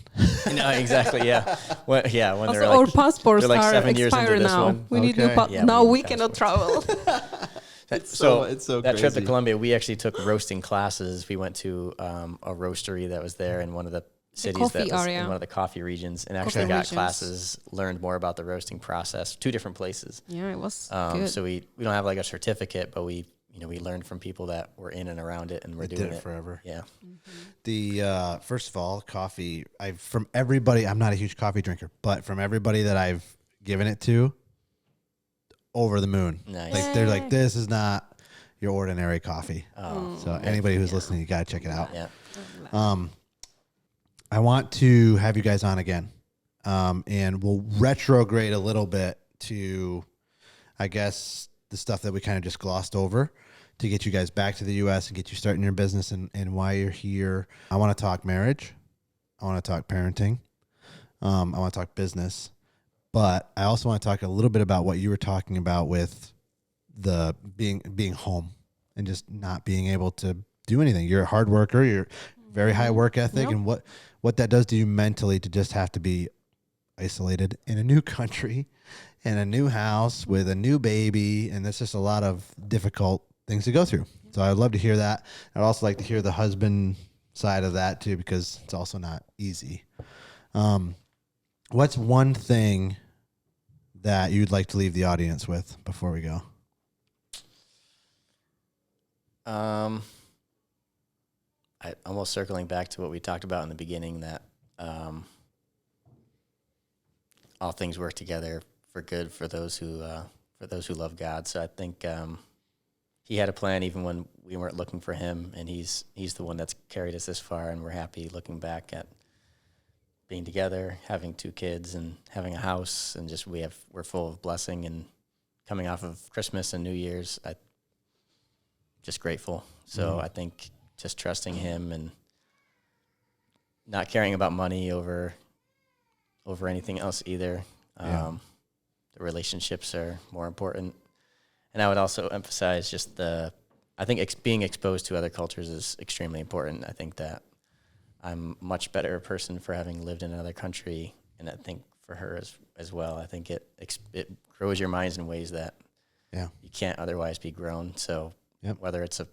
No, exactly, yeah. When Also, they're our like, passports they're like are 7 years into expired this now. one. We need new Okay. Yeah, now we we need cannot travel. It's so crazy. that trip to Colombia, we actually took roasting classes. We went to a roastery that was there in one of the cities coffee that was area. in one of the coffee regions, and actually Coffee got regions. classes, learned more about the roasting process. 2 different places. Yeah, it was good. So we don't have like a certificate, but we learned from people that were in and around it, and we're doing Did it forever. Yeah. The first of all, coffee. From everybody, I'm not a huge coffee drinker, but from everybody that I've given it to, over the moon. Nice. Like they're like, this is not your ordinary coffee. So anybody who's listening, you gotta check it out. Yeah. I want to have you guys on again, and we'll retrograde a little bit to, I guess, the stuff that we kind of just glossed over to get you guys back to the U.S. and get you starting your business and why you're here. I want to talk marriage. I want to talk parenting. I want to talk business. But I also want to talk a little bit about what you were talking about with the being home and just not being able to do anything. You're a hard worker. You're very high work ethic. Yep. And what that does to you mentally to just have to be isolated in a new country, in a new house with a new baby. And that's just a lot of difficult things to go through. So I'd love to hear that. I'd also like to hear the husband side of that too, because it's also not easy. What's one thing that you'd like to leave the audience with before we go? I almost circling back to what we talked about in the beginning, that all things work together for good for those who love God. So I think he had a plan even when we weren't looking for him, and he's the one that's carried us this far, and we're happy looking back at being together, having 2 kids, and having a house, and just we're full of blessing, and coming off of Christmas and New Year's, I just grateful. So I think just trusting him and not caring about money over anything else either. The relationships are more important. And I would also emphasize just I think being exposed to other cultures is extremely important. I think that I'm a much better person for having lived in another country, and I think for her as well. I think it grows your minds in ways that you can't otherwise be grown. So whether it's a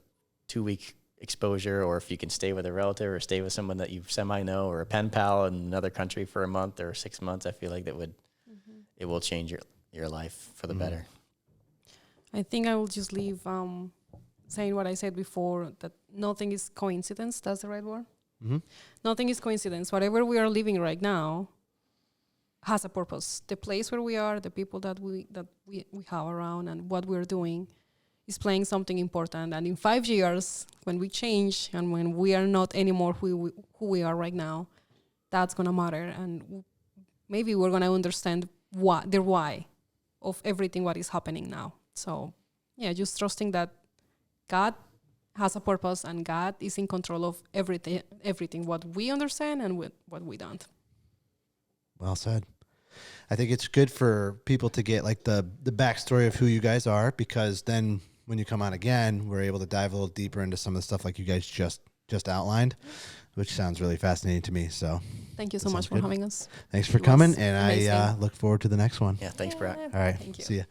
2-week exposure, or if you can stay with a relative or stay with someone that you semi-know, or a pen pal in another country for a month or 6 months, I feel like it will change your life for the better. I think I will just leave saying what I said before, that nothing is coincidence. That's the right word. Mm-hmm. Nothing is coincidence. Whatever we are living right now has a purpose. The place where we are, the people that we have around, and what we're doing is playing something important. And in 5 years, when we change and when we are not anymore who we are right now, that's gonna matter. And maybe we're gonna understand the why of everything what is happening now. So yeah, just trusting that God has a purpose and God is in control of everything what we understand and what we don't. Well said. I think it's good for people to get like the backstory of who you guys are, because then when you come on again, we're able to dive a little deeper into some of the stuff like you guys just outlined, which sounds really fascinating to me. So thank you so much for having us. Thanks for coming, and I look forward to the next one. Yeah, thanks, Brock. All right, Thank you. see ya.